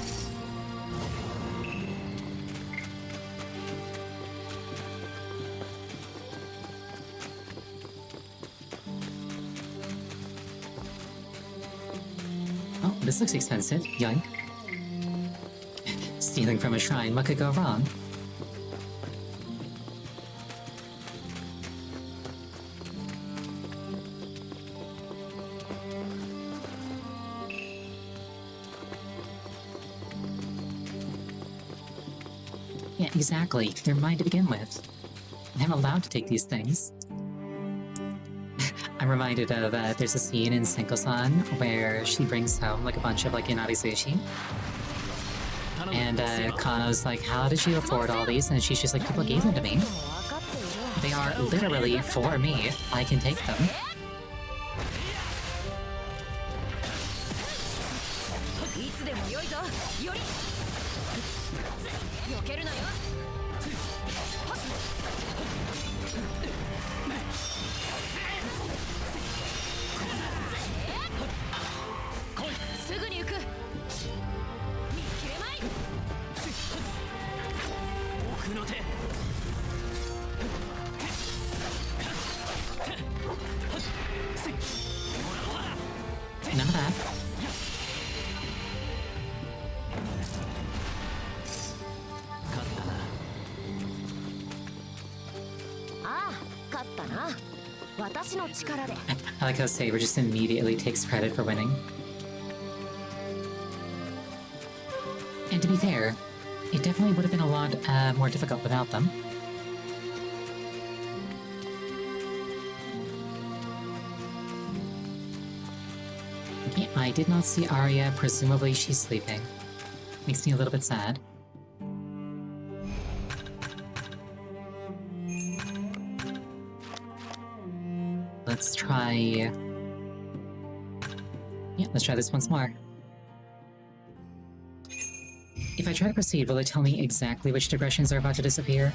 Oh, this looks expensive. Yoink. Stealing from a shrine, what could go wrong? Yeah, exactly. They're mine to begin with. I'm allowed to take these things. I'm reminded of, there's a scene in Senko-san where she brings home, like, a bunch of, like, inari sushi. And, Kano's like, how did you afford all these? And she's just like, people gave them to me. They are literally for me. I can take them. None of that. I like how Saber just immediately takes credit for winning. And to be fair, it definitely would have been a lot more difficult without them. Okay, I did not see Arya. Presumably she's sleeping. Makes me a little bit sad. Let's try... Yeah, let's try this once more. If I try to proceed, will it tell me exactly which digressions are about to disappear?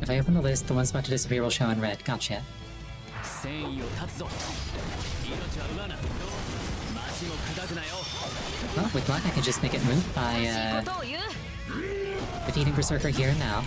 If I open the list, the ones about to disappear will show in red. Gotcha. Well, with luck, I can just make it move by, defeating Berserker here and now.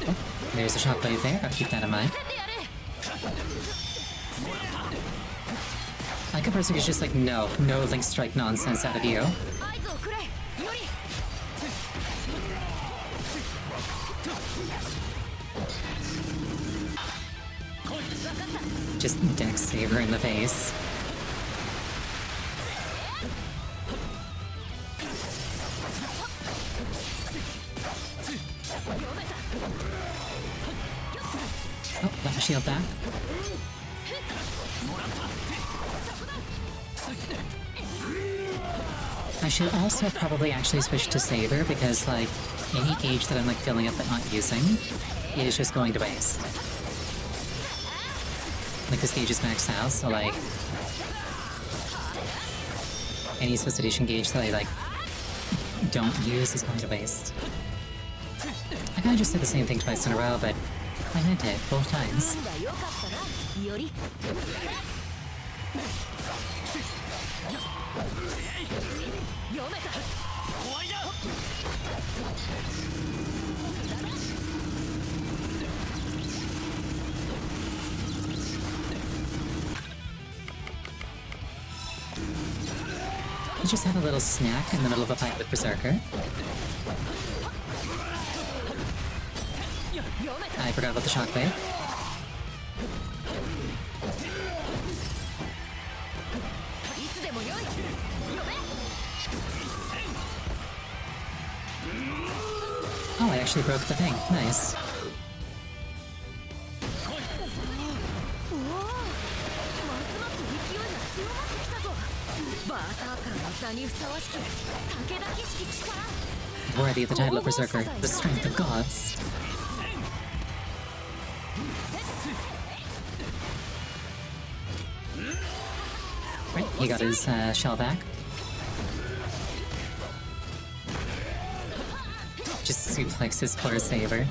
Oh, there's a shockwave there, I'll keep that in mind. I think Berserk is just like, no Link Strike nonsense out of you. Just deck Saber in the face. Oh, got my shield back. I should also probably actually switch to Saber because, like, any gauge that I'm, like, filling up but not using is just going to waste. Like, this gauge is maxed out, so, like, any substitution gauge that I, like, don't use is going to waste. I kinda just said the same thing twice in a row, but I meant it both times. He just had a little snack in the middle of a fight with Berserker. I forgot about the shockwave. Oh, I actually broke the thing. Nice. Worthy of the title of Berserker, the strength of gods. Right, he got his shell back. Just suplex his poor saber.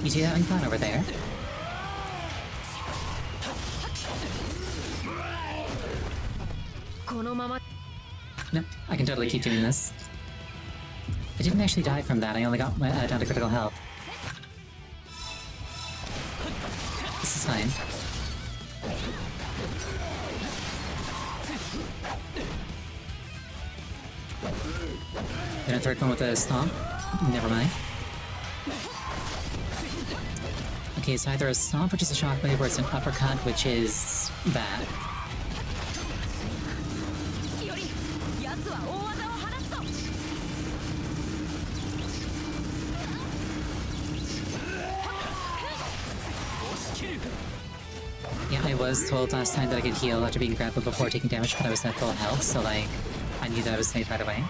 You do having fun over there? No, I can totally keep doing this. I didn't actually die from that, I only got down to critical health. This is fine. And a third one with a stomp? Never mind. Okay, it's either a stomp, which is a shockwave, or it's an uppercut, which is that. Yeah, I was told last time that I could heal after being grappled before taking damage, but I was at full health, so like, I knew that I was safe right away.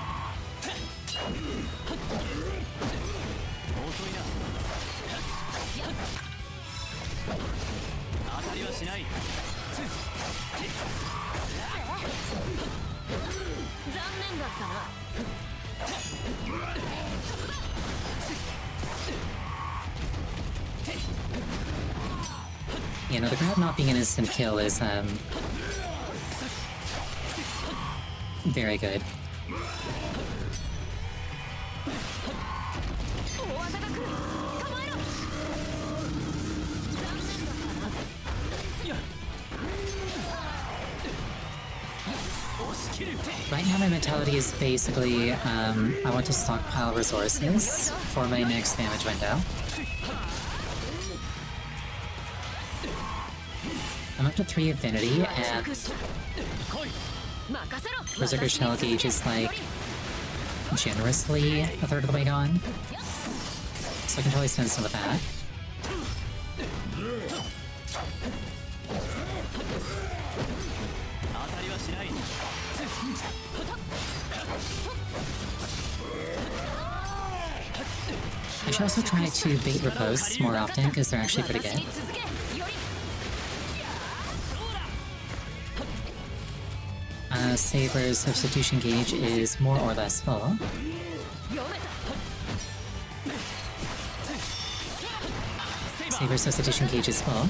You know, the grab not being an instant kill is, very good. Right now my mentality is basically, I want to stockpile resources for my next damage window. I'm up to 3 Affinity, and Berserker Shell Gauge is like generously a third of the way gone. So I can totally spend some of that. I should also try to bait riposts more often because they're actually pretty good. Saber's substitution gauge is more or less full. Saber's substitution gauge is full.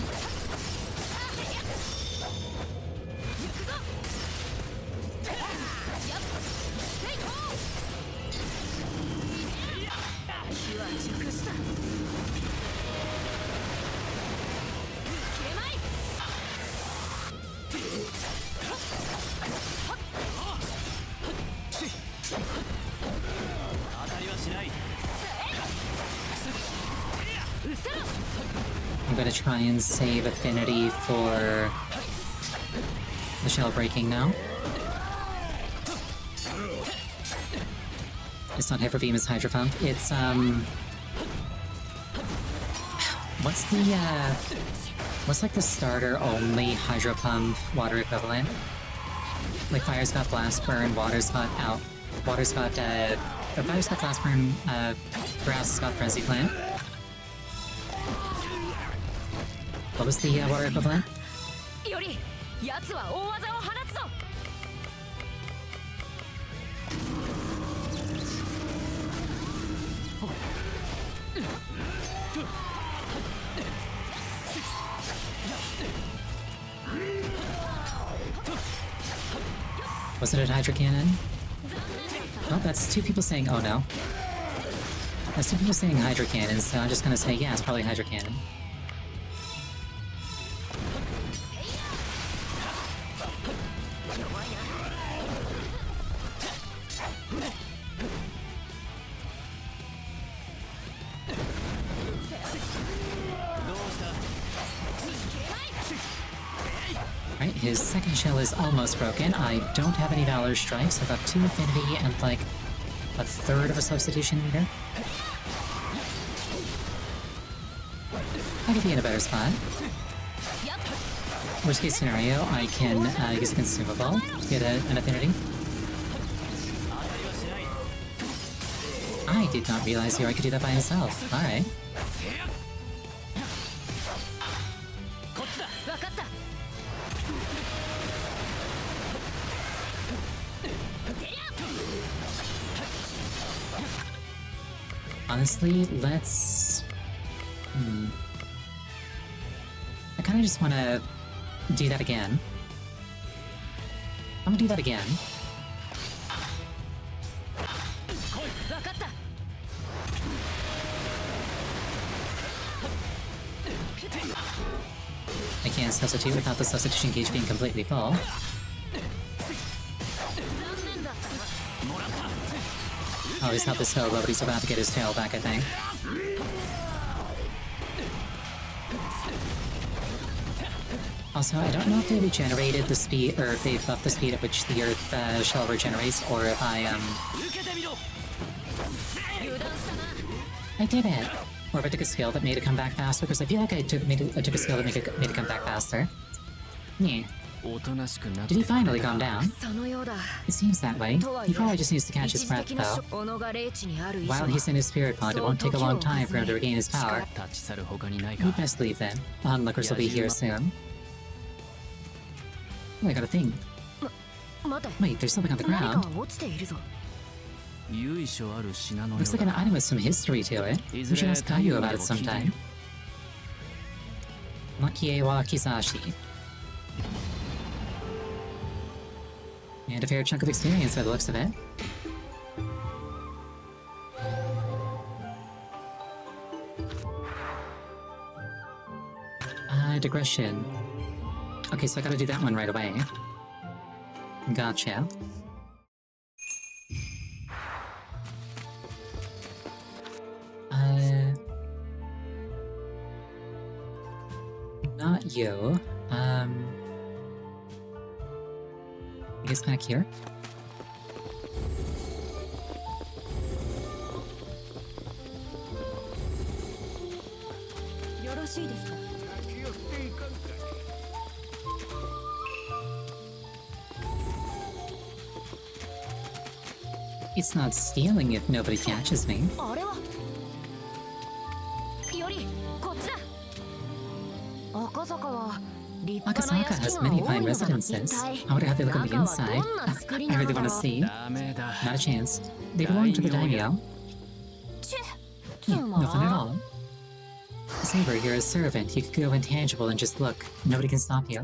I'm gonna try and save Affinity for the shell breaking now. It's not Hyper Beam, it's Hydro Pump. It's, what's like the starter only Hydro Pump water equivalent? Like Fire's got Blast Burn, Water's got Blast Burn, Grass has got Frenzy Plant. What was the water equivalent? Was it a Hydro Cannon? Oh, that's 2 people saying, oh no. Some people saying Hydro Cannon, so I'm just gonna say, yeah, it's probably Hydro Cannon. Right, his second shell is almost broken. I don't have any Valor Strikes. I've got 2 Affinity and like a third of a Substitution meter. I could be in a better spot. Worst case scenario, I can use a consumable to get an Affinity. I did not realize Yori could do that by himself. Alright. Honestly, let's... I kinda just wanna do that again. I'm gonna do that again. I can't substitute without the substitution gauge being completely full. Oh, he's not this solo, but he's about to get his tail back, I think. Also, I don't know if they regenerated the speed, or if they buffed the speed at which the Earth shell regenerates, or if I did it! Or if I took a skill that made it come back faster, because I feel like I took a skill that made it come back faster. Yeah. Did he finally calm down? It seems that way. He probably just needs to catch his breath, though. While he's in his spirit pond, it won't take a long time for him to regain his power. We'd best leave then. Onlookers will be here soon. Oh, I got a thing. Wait, there's something on the ground. Looks like an item with some history to it. We should ask Kaiju about it sometime. Makie wa Kizashi. And a fair chunk of experience by the looks of it. Digression. Okay, so I gotta do that one right away. Gotcha. Not you. I guess back here. It's not stealing if nobody catches me. Akasaka has many fine residences. I wonder how they look on the inside. I really want to see. Not a chance. They belong to the daimyo. No fun at all. Saber, you're a servant. You could go intangible and just look. Nobody can stop you.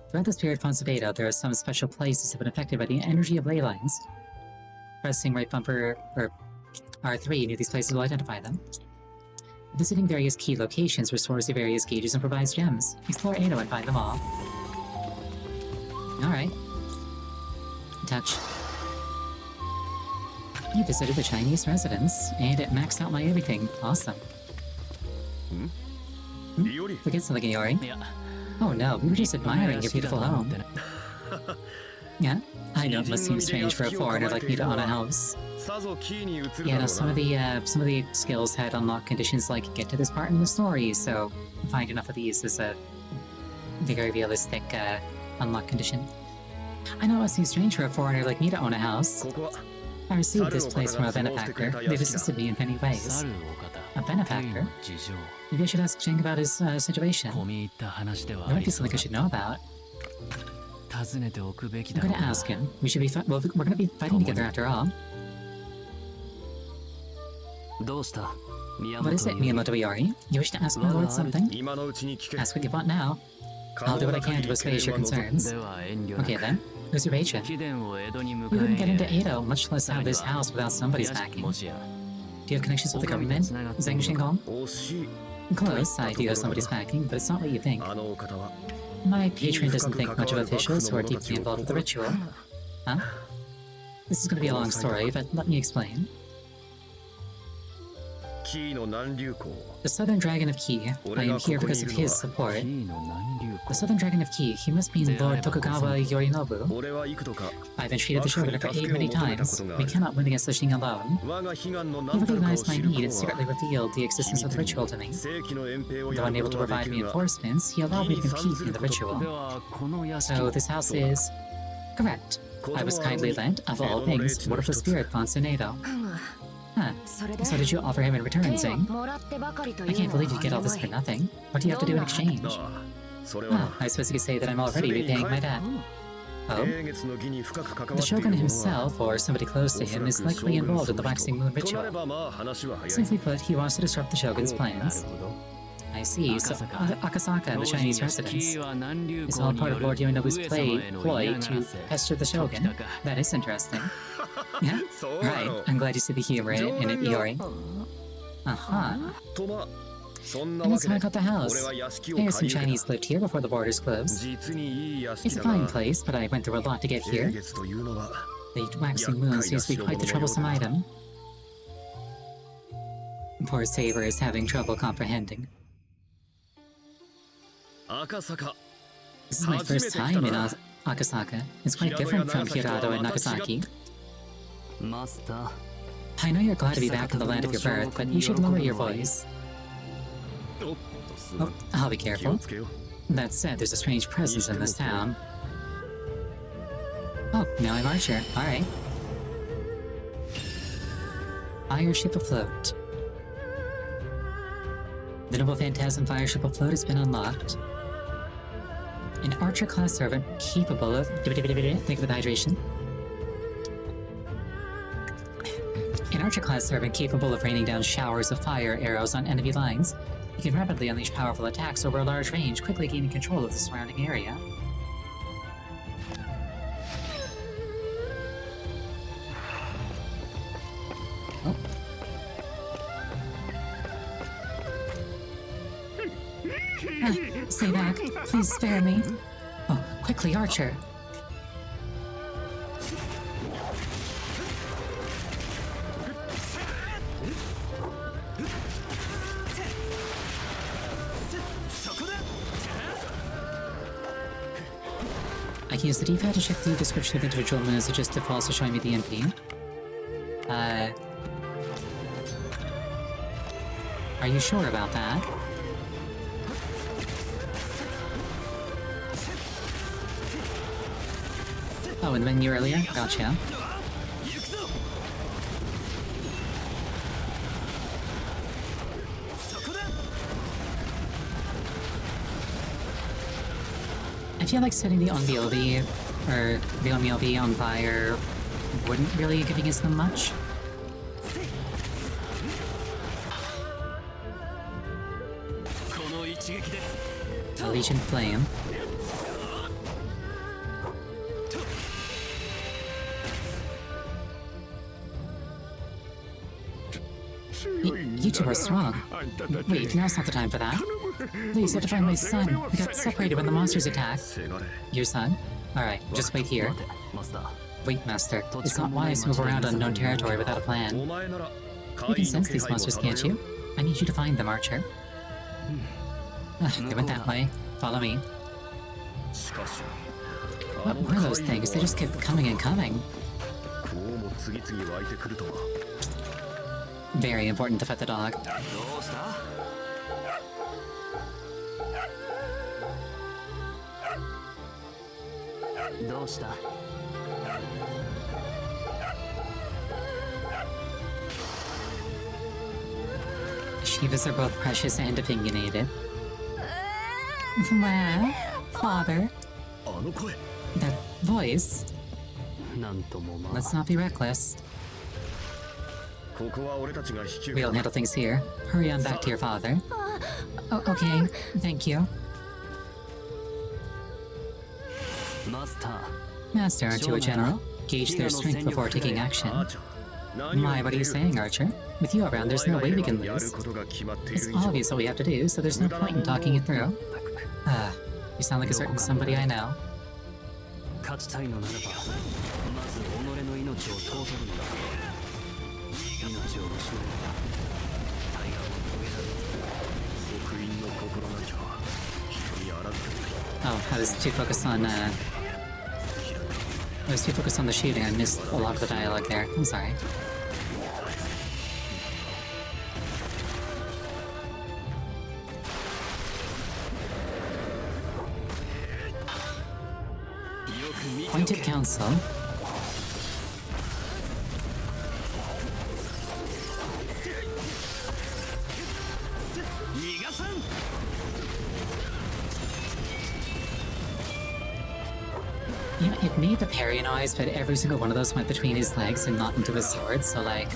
Throughout the spirit fonts of Edo, there are some special places that have been affected by the energy of ley lines. Pressing right bumper, or R3 near these places will identify them. Visiting various key locations restores your various gauges and provides gems. Explore Edo and find them all. Alright. Touch. You visited the Chinese residence, and it maxed out my everything. Awesome. Forget something, Iori. Oh no, we were just admiring your beautiful home. Yeah, I know it must seem strange for a foreigner like me to own a house. Yeah, no, some of the skills had unlocked conditions like get to this part in the story, so find enough of these is a very realistic unlock condition. I know it must seem strange for a foreigner like me to own a house. I received this place from a benefactor. They've assisted me in many ways. A benefactor? Maybe I should ask Jing about his situation. There might be something I should know about. I'm gonna ask him. We should be we're gonna be fighting together after all. What is it, Miyamoto Iori? You wish to ask my lord something? Ask what you want now. I'll do what I can to assuage your concerns. Okay then, who's your patron? We wouldn't get into Edo, much less out of this house without somebody's backing. Do you have connections with the government? Zheng Xinggong? Close, I do have somebody's backing, but it's not what you think. My patron doesn't think much of officials who are deeply involved with the ritual. Huh? This is gonna be a long story, but let me explain. The Southern Dragon of Ki. I am here because of his support. The Southern Dragon of Ki, he must mean Lord Tokugawa Yorinobu. I've entreated the Shogun for 8 many times. We cannot win against the Shing alone. He recognized my need and secretly revealed the existence of the ritual to me. Though unable to provide reinforcements, he allowed me to compete in the ritual. So this house is... correct. I was kindly lent, of all things, Word of the Spirit Fonsunedo. Huh. So did you offer him in return, Zing? I can't believe you get all this for nothing. What do you have to do in exchange? I suppose you could say that I'm already repaying my debt. Oh? The Shogun himself, or somebody close to him, is likely involved in the Waxing Moon ritual. Simply put, he wants to disrupt the Shogun's plans. I see, so Akasaka, the Chinese residence, is all part of Lord Yorinobu's ploy to pester the Shogun. That is interesting. Yeah? Right, I'm glad you see the humor in it, Iori. And that's how I got the house. Some Chinese lived here before the borders closed. It's a fine place, but I went through a lot to get here. The waxing moon seems to be quite the troublesome item. Poor Saber is having trouble comprehending. This is my first time in Akasaka. It's quite different from Hirado and Nagasaki. I know you're glad to be back in the land of your birth, but you should lower your voice. Oh, I'll be careful. That said, there's a strange presence in this town. Oh, now I'm Archer. Alright. Fire ship afloat. The Noble Phantasm fire ship afloat has been unlocked. An Archer-class servant capable of... Think of the hydration. An Archer-class servant capable of raining down showers of fire arrows on enemy lines. He can rapidly unleash powerful attacks over a large range, quickly gaining control of the surrounding area. Oh. Stay back. Please spare me. Oh, quickly, Archer. I can use the D-pad to check the description of individual moves, which is defaults to showing me the NP. Are you sure about that? Oh, in the menu earlier? Gotcha. I feel like setting the Onbyobi, or the Onmyobi on fire wouldn't really give against them much. The Legion Flame. You two are strong. Wait, now's not the time for that. Please, you have to find my son. We got separated when the monsters attacked. Your son? Alright, just wait here. Wait, Master. It's not wise to move around unknown territory without a plan. You can sense these monsters, can't you? I need you to find them, Archer. They went that way. Follow me. What were those things? They just kept coming and coming. Very important to pet the dog. Shivas are both precious and opinionated. Well, Father. That voice. Let's not be reckless. We'll handle things here. Hurry on back to your father. Oh, okay, thank you. Master, aren't you a general? Gauge their strength before taking action. My, what are you saying, Archer? With you around, there's no way we can lose. It's obvious what we have to do, so there's no point in talking it through. You sound like a certain somebody I know. Oh, I was too focused on, the shooting. I missed a lot of the dialogue there. I'm sorry. Pointed counsel. Yeah, it made the parry noise, but every single one of those went between his legs and not into his sword, so like...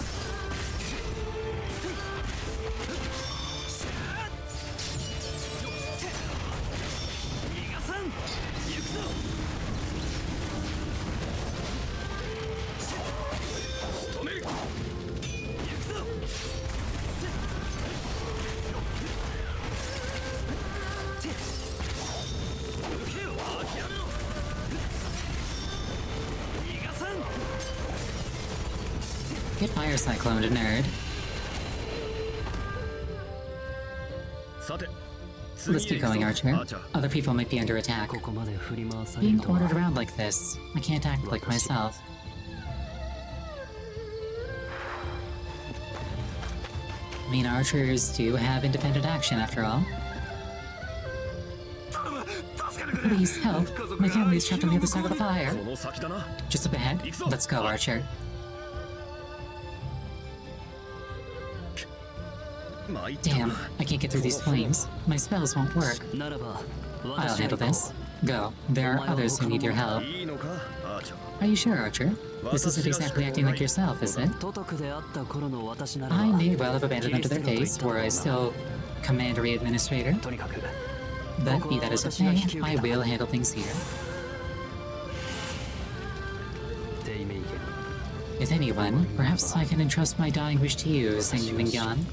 Get Fire Cyclone, nerd. Let's keep going, Archer. Other people might be under attack. Being ordered around like this, I can't act like myself. I mean, archers do have independent action, after all. Please help. My family's trapped on the other side of the fire. Just up ahead. Let's go, Archer. Damn, I can't get through these flames. My spells won't work. I'll handle this. Go. There are others who need your help. Are you sure, Archer? This isn't exactly acting like yourself, is it? I may well have abandoned them to their fate, were I still Commandery Administrator. But be that as it may, I will handle things here. If anyone, perhaps I can entrust my dying wish to you, Zengmingan.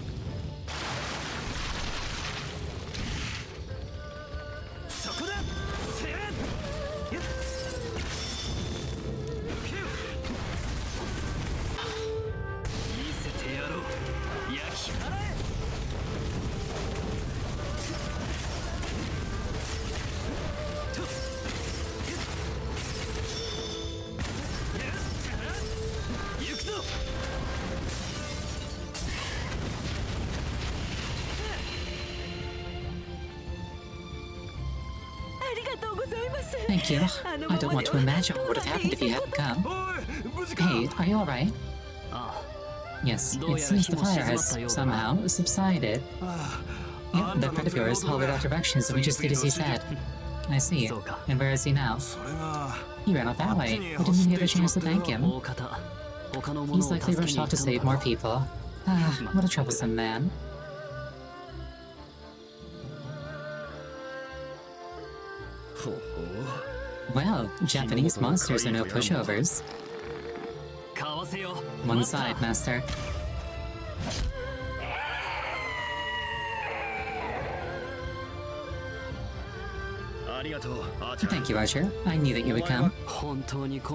Thank you. I don't want to imagine what would have happened if you hadn't come. Hey, are you alright? Yes, it seems the fire has somehow subsided. Yep, that friend of yours hollered out directions and we just did as he said. I see. And where is he now? He ran off that way. I didn't even get a chance to thank him. He's likely rushed off to save more people. What a troublesome man. Well, Japanese monsters are no pushovers. One side, Master. Thank you, Archer. I knew that you would come.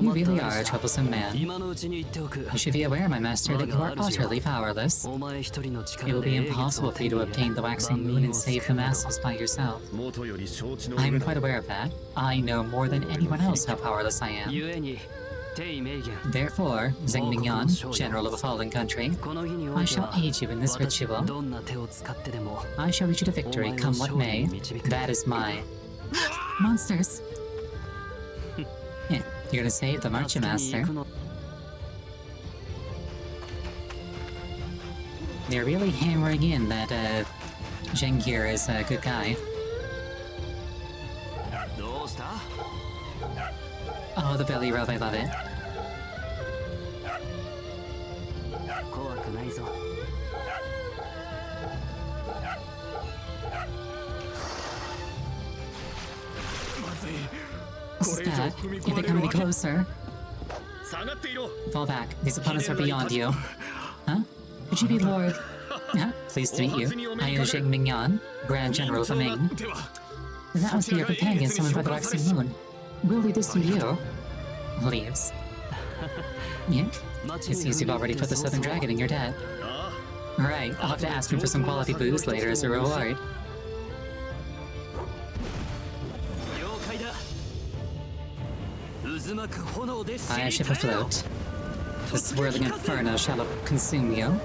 You really are a troublesome man. You should be aware, my master, that you are utterly powerless. It will be impossible for you to obtain the waxing moon and save the masses by yourself. I'm quite aware of that. I know more than anyone else how powerless I am. Therefore, Zengmingan, General of a fallen country, I shall aid you in this ritual. I shall lead you to victory, come what may. That is my... Monsters! Yeah, you're gonna save them, aren't you, Master? They're really hammering in that, Zhengir is a good guy. Oh, the belly rub, I love it. This is bad. If they come any closer... Fall back. These opponents are beyond you. Huh? Could you be Lord? Huh? Pleased to meet you. I am Jing Mingyan, Grand General of the Ming. That must be your companion summoned by the waxing moon. We'll leave this to you. Leaves. Yeah? It seems you've already put the Southern Dragon in your debt. Right, I'll have to ask him for some quality booze later as a reward. I ship afloat. The swirling inferno shall consume you.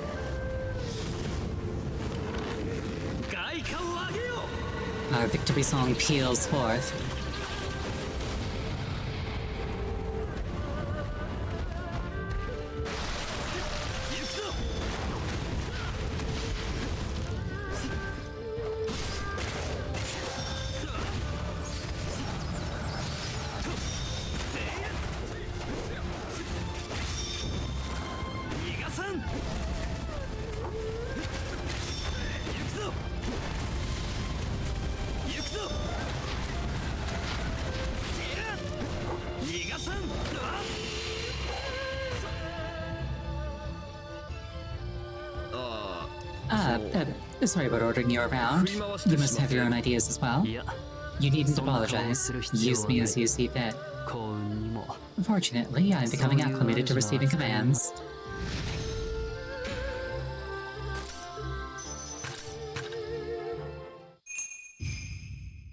Our victory song peals forth. Sorry about ordering you around. You must have your own ideas as well. You needn't apologize. Use me as you see fit. Fortunately, I'm becoming acclimated to receiving commands.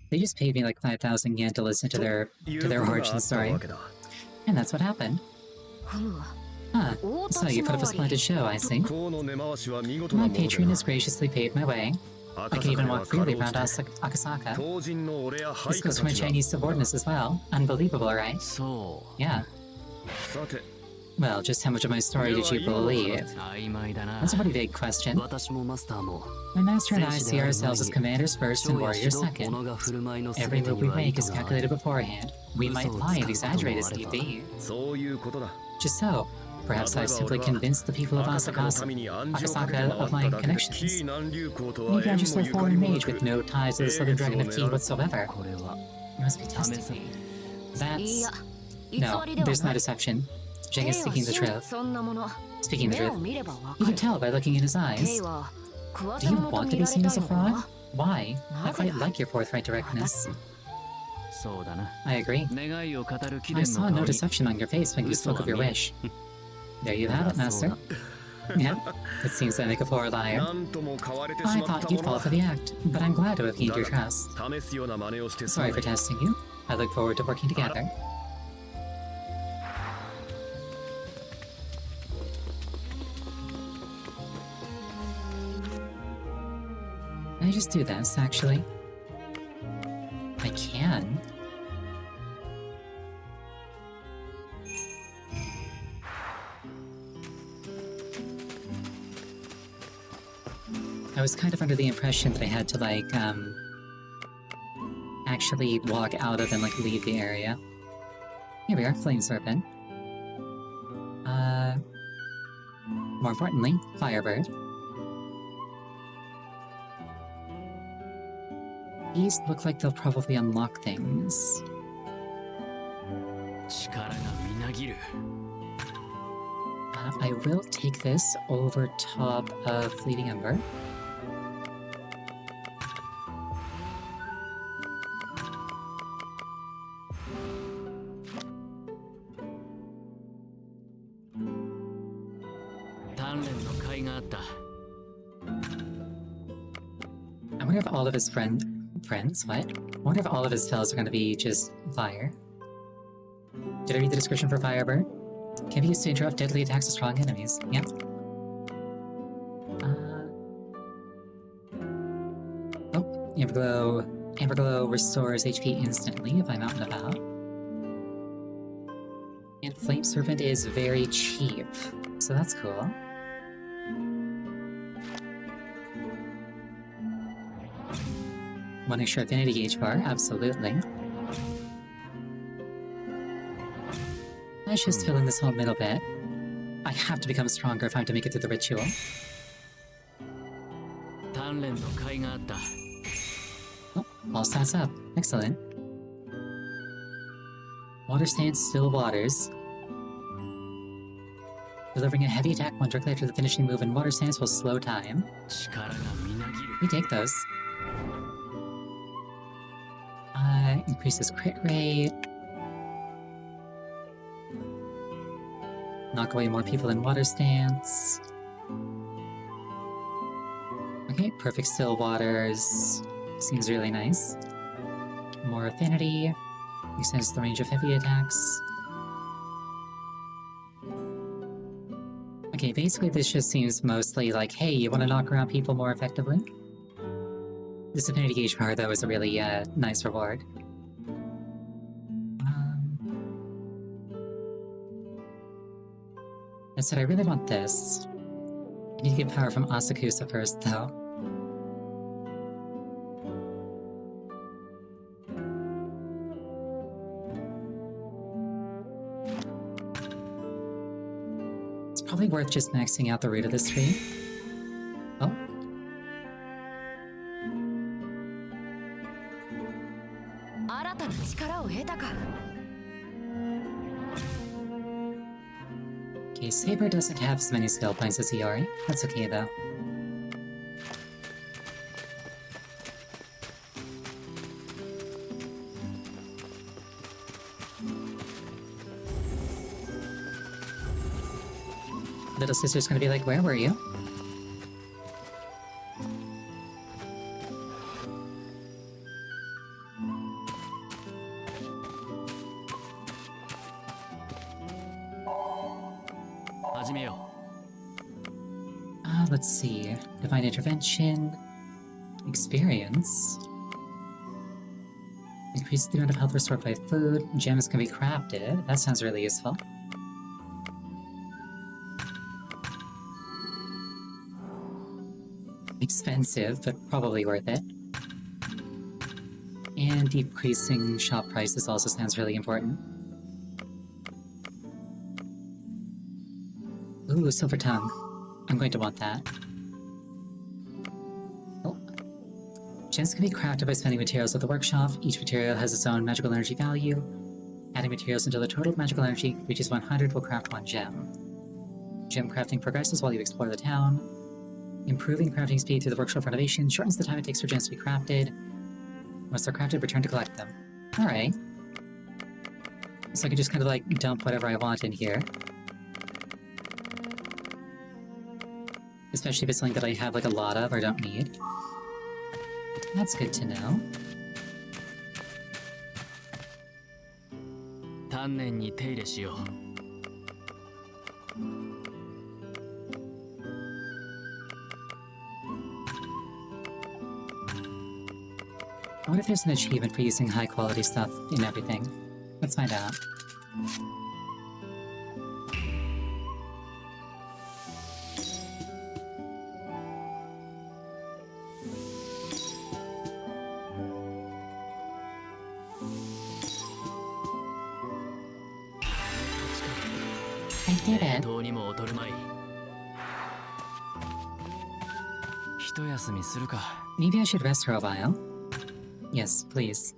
They just paid me like 5,000 yen to listen to their origin story. And that's what happened. Huh, so you put up a splendid show, I see. My patron has graciously paved my way. I can even walk freely around Akasaka. This goes for my Chinese subordinates as well. Unbelievable, right? Yeah. Well, just how much of my story did you believe? That's a pretty vague question. My master and I see ourselves as commanders first and warriors second. Every move we make is calculated beforehand. We might lie and exaggerate as need be. Just so. Perhaps I've simply convinced the people of Akasaka of my connections. Maybe I'm just a foreign mage with no ties to the Southern Dragon of Ki whatsoever. You must be testing me. That's... No, there's no deception. Jing is speaking the truth. Speaking the truth. You can tell by looking in his eyes. Do you want to be seen as a fraud? Why? I quite like your forthright directness. I agree. I saw no deception on your face when you spoke of your wish. There you have it, Master. Yeah, it seems I make a poor liar. I thought you'd fall for the act, but I'm glad to have gained your trust. Sorry for testing you. I look forward to working together. Can I just do this, actually? I can. I was kind of under the impression that I had to, like, actually walk out of and, like, leave the area. Here we are, Flame Serpent. More importantly, Firebird. These look like they'll probably unlock things. I will take this over top of Fleeting Ember. I wonder if all of his friends, what? I wonder if all of his spells are going to be just fire. Did I read the description for Firebird? Can be used to interrupt deadly attacks of strong enemies. Yep. Oh, Amberglow restores HP instantly if I'm out and about. And Flame Serpent is very cheap, so that's cool. One extra affinity gauge bar, absolutely. Let's just fill in this whole middle bit. I have to become stronger if I'm to make it through the ritual. Oh, all stats up. Excellent. Water stands, still waters. Delivering a heavy attack one directly after the finishing move in water stance will slow time. We take those. Increases crit rate. Knock away more people in water stance. Okay, perfect still waters. Seems really nice. More affinity. Extends the range of heavy attacks. Okay, basically this just seems mostly like, hey, you want to knock around people more effectively? This affinity gauge power, though, is a really nice reward. I said I really want this. I need to get power from Asakusa first, though. It's probably worth just maxing out the root of this tree. Oh. Okay, Saber doesn't have as many skill points as Iori. That's okay, though. Little sister's gonna be like, where were you? Let's see. Divine Intervention. Experience. Increase the amount of health restored by food. Gems can be crafted. That sounds really useful. Expensive, but probably worth it. And decreasing shop prices also sounds really important. Ooh, Silver Tongue. I'm going to want that. Oh. Gems can be crafted by spending materials at the workshop. Each material has its own magical energy value. Adding materials until the total magical energy reaches 100 will craft one gem. Gem crafting progresses while you explore the town. Improving crafting speed through the workshop renovation shortens the time it takes for gems to be crafted. Once they're crafted, return to collect them. Alright. So I can just kind of like dump whatever I want in here. Especially if it's something that I have like a lot of or don't need. That's good to know. What if there's an achievement for using high quality stuff in everything? Let's find out. I did it. Maybe I should rest for a while. Yes, please.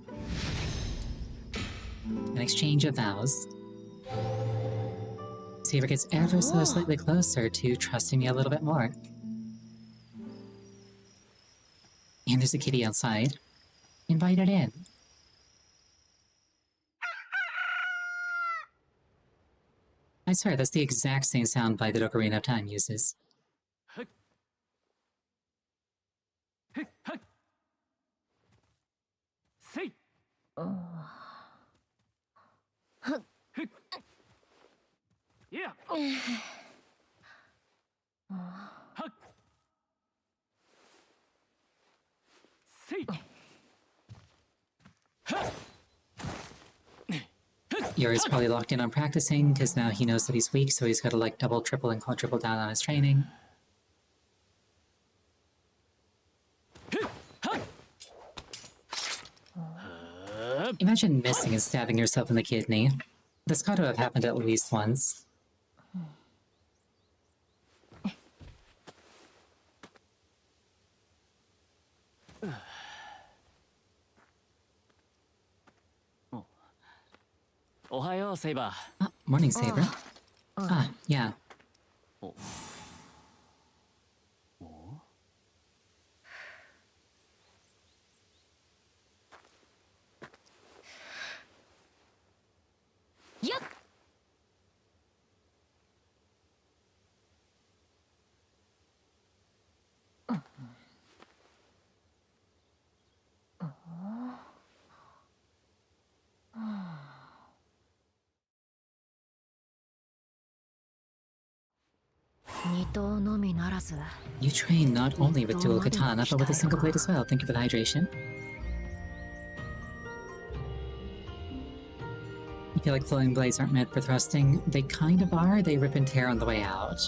An exchange of vows. Saber gets ever so slightly closer to trusting me a little bit more. And there's a kitty outside. Invite it in. I swear, that's the exact same soundbite that Ocarina of Time uses. Yuri's probably locked in on practicing, because now he knows that he's weak, so he's gotta like double, triple, and quadruple down on his training. Imagine missing and stabbing yourself in the kidney. This got to have happened at least once. Morning, Saber. Yeah. Yep. You train not only with dual katana, but with a single blade as well. Thank you for the hydration. You feel like flowing blades aren't meant for thrusting? They kind of are. They rip and tear on the way out.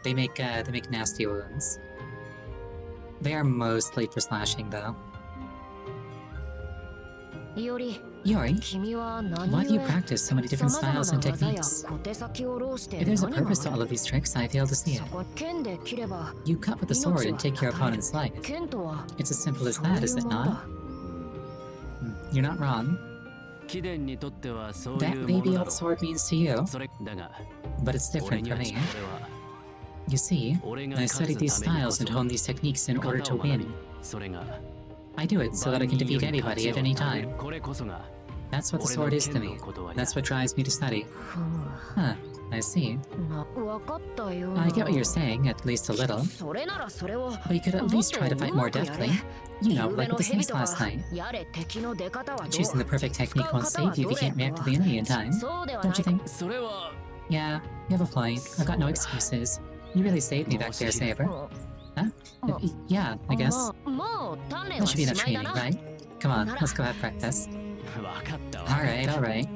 They make nasty wounds. They are mostly for slashing, though. Yori, why do you practice so many different styles and techniques? If there's a purpose to all of these tricks, I fail to see it. You cut with the sword and take your opponent's life. It's as simple as that, is it not? You're not wrong. That may be all the sword means to you, but it's different for me. You see, I studied these styles and honed these techniques in order to win. I do it so that I can defeat anybody at any time. That's what the sword is to me. That's what drives me to study. Huh, I see. I get what you're saying, at least a little. But you could at least try to fight more deftly. You know, like with the snakes last night. Choosing the perfect technique won't save you if you can't react to the enemy in time. Don't you think? Yeah, you have a point. I've got no excuses. You really saved me back there, Saber. Huh? Yeah, I guess. That should be enough training, right? Come on, let's go have practice. Alright, alright.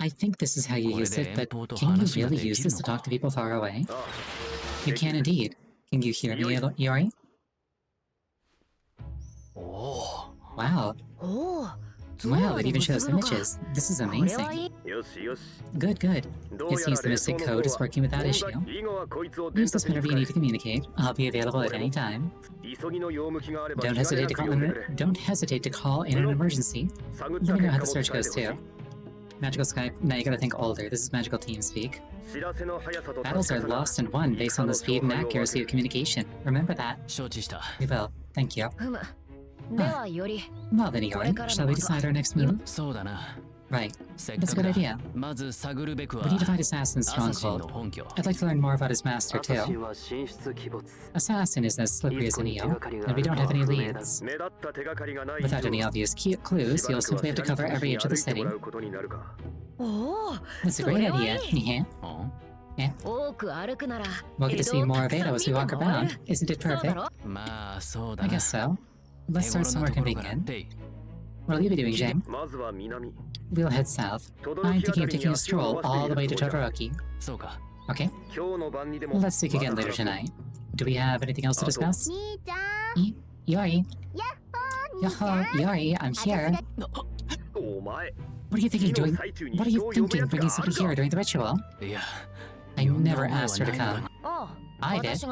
I think this is how you use it, but can you really use this to talk to people far away? You can indeed. Can you hear me, Yori? Wow. Wow, it even shows images. This is amazing. Good, good. It seems the Mystic Code is working without issue. Use this whenever you need to communicate. I'll be available at any time. Don't hesitate to call in an emergency. Let me know how the search goes too. Magical Skype. Now you gotta think older. This is magical team speak. Battles are lost and won based on the speed and accuracy of communication. Remember that. We will. Thank you. Well then, Yori, shall we decide our next move? Right. That's a good idea. We need to find Assassin's stronghold. I'd like to learn more about his master, too. Assassin is as slippery as an eel, and we don't have any leads. Without any obvious clues, you'll simply have to cover every inch of the city. That's a great idea. Yeah. We'll get to see more of Edo as we walk around. Isn't it perfect? I guess so. Let's start somewhere convenient. What'll you be doing, Zhang? We'll head south. I'm thinking of taking a stroll all the way to Todoroki. Okay? Let's speak again later tonight. Do we have anything else to discuss? Yori? Yoho, Yori, I'm here. What are you thinking doing? What are you thinking bringing somebody here during the ritual? I never asked her to come. I did.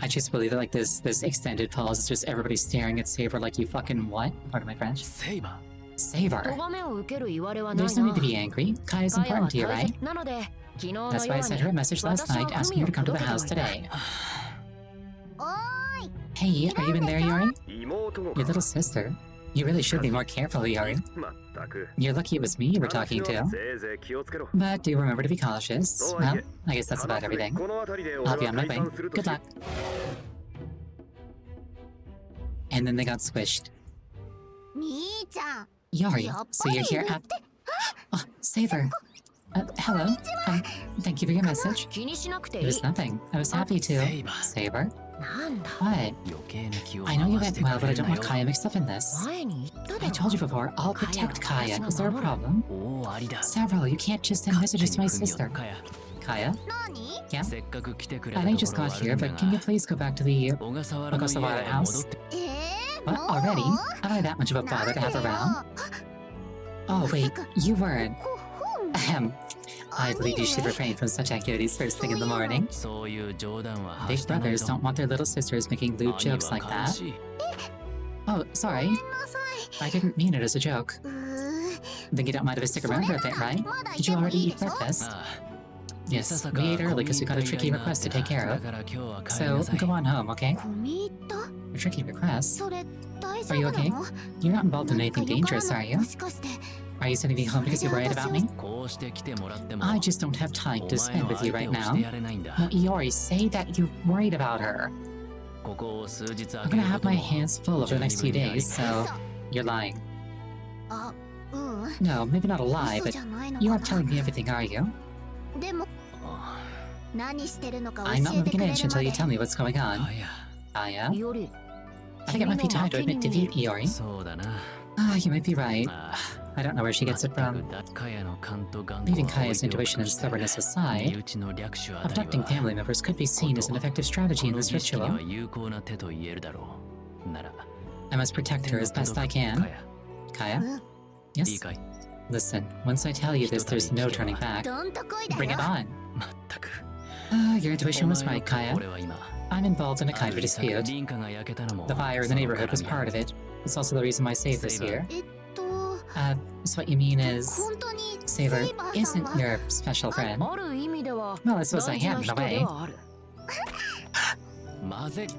I just believe that, like, this extended pause is just everybody staring at Saber like, you fucking what? Pardon my French. Saber. There's no need to be angry. Kai is important to you, right? That's why I sent her a message last night asking her to come to the house today. Hey, are you in there, Yori? Your little sister. You really should be more careful, Yori. You're lucky it was me you were talking to. But do remember to be cautious. Well, I guess that's about everything. I'll be on my way. Good luck. And then they got squished. Yori, so you're here at... Oh, Saber. Hello. Thank you for your message. It was nothing. I was happy to. Saber? What? I know you meant well, but I don't want Kaya mixed up in this. I told you before, I'll protect Kaya. Is there a problem? Several, you can't just send messages to my sister. Kaya? Yeah? I know you just got here, but can you please go back to the Ogasawara house? What, already? Am I that much of a bother to have around? Oh wait, you weren't. I believe you should refrain from such activities first thing in the morning. Big brothers don't want their little sisters making lewd jokes like that. Oh, sorry. I didn't mean it as a joke. Then you don't mind if I stick around for a bit, right? Did you already eat breakfast? Yes, we ate early because we got a tricky request to take care of. So, go on home, okay? A tricky request? Are you okay? You're not involved in anything dangerous, are you? Are you sending me home because you're worried about me? I just don't have time to spend with you right now. No, Iori, say that you're worried about her. I'm gonna have my hands full over the next few days, so... You're lying. No, maybe not a lie, but you aren't telling me everything, are you? I'm not moving an inch until you tell me what's going on. Aya? I think it might be time to admit defeat, Iori. You might be right. I don't know where she gets it from. Leaving Kaya's intuition and stubbornness aside, abducting family members could be seen as an effective strategy in this ritual. I must protect her as best I can. Kaya? Yes? Listen, once I tell you this, there's no turning back. Bring it on! Your intuition was right, Kaya. I'm involved in a kind of dispute. The fire in the neighborhood was part of it. It's also the reason why Saber is here. So what you mean is... Saber isn't your special friend. Well, I suppose I am, in a way.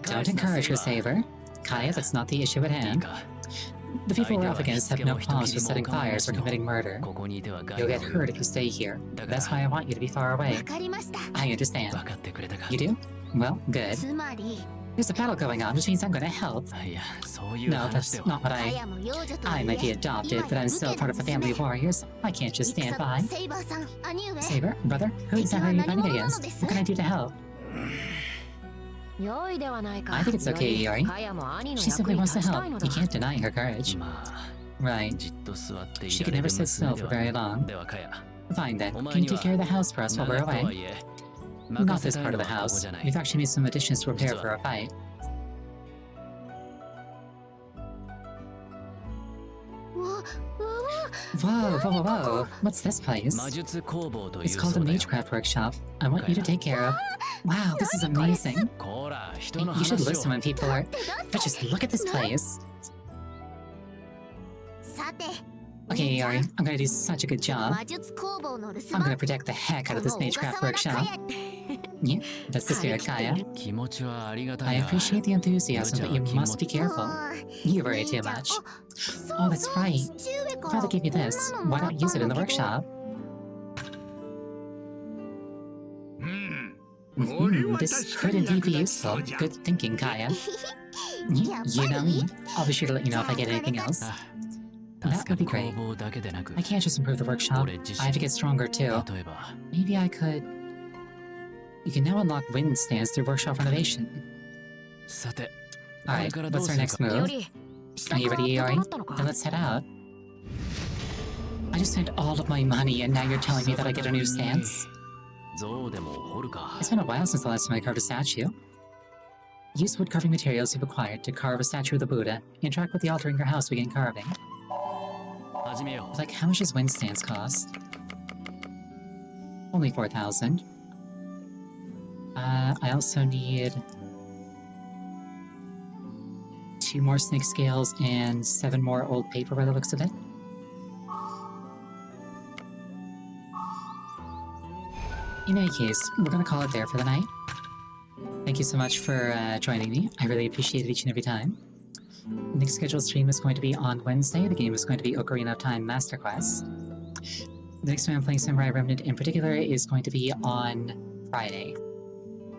Don't encourage her, Saber. Kaya, that's not the issue at hand. The people we're up against have no qualms with setting fires or committing murder. You'll get hurt if you stay here. That's why I want you to be far away. I understand. You do? Well, good. There's a battle going on, which means I'm gonna help. No, that's not what I might be adopted, but I'm still part of the family of warriors. I can't just stand by. Saber, brother, who exactly are you fighting against? What can I do to help? I think it's okay, Iori. She simply wants to help. You can't deny her courage. Right. She can never sit still for very long. Fine then, can you take care of the house for us while we're away? Not this part of the house. We've actually made some additions to prepare for a fight. Whoa. What's this place? It's called the Magecraft Workshop. I want you to take care of... Wow, this is amazing. You should listen when people are... But just look at this place. Okay, Iori, I'm gonna do such a good job. I'm gonna protect the heck out of this Magecraft Workshop. Yeah, that's the spirit, Kaya. I appreciate the enthusiasm, but you must be careful. You worry too much. Oh, that's right. Father gave me this. Why don't you use it in the workshop? This could indeed be useful. Good thinking, Kaya. You know me. I'll be sure to let you know if I get anything else. That would be great. I can't just improve the workshop. I have to get stronger too. Maybe I could... You can now unlock wind stands through workshop renovation. Alright, what's our next move? Are you ready, Iori? Then let's head out. I just spent all of my money and now you're telling me that I get a new stance? It's been a while since the last time I carved a statue. Use wood carving materials you've acquired to carve a statue of the Buddha. Interact with the altar in your house to begin carving. Like, how much does wind stands cost? Only 4,000. I also need 2 more snake scales and 7 more old paper by the looks of it. In any case, we're gonna call it there for the night. Thank you so much for joining me. I really appreciate it each and every time. The next scheduled stream is going to be on Wednesday. The game is going to be Ocarina of Time Master Quest. The next time I'm playing Samurai Remnant in particular is going to be on Friday.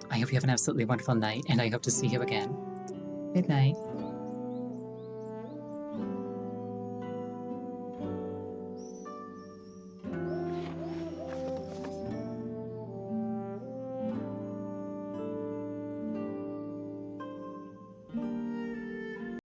I hope you have an absolutely wonderful night, and I hope to see you again. Good night.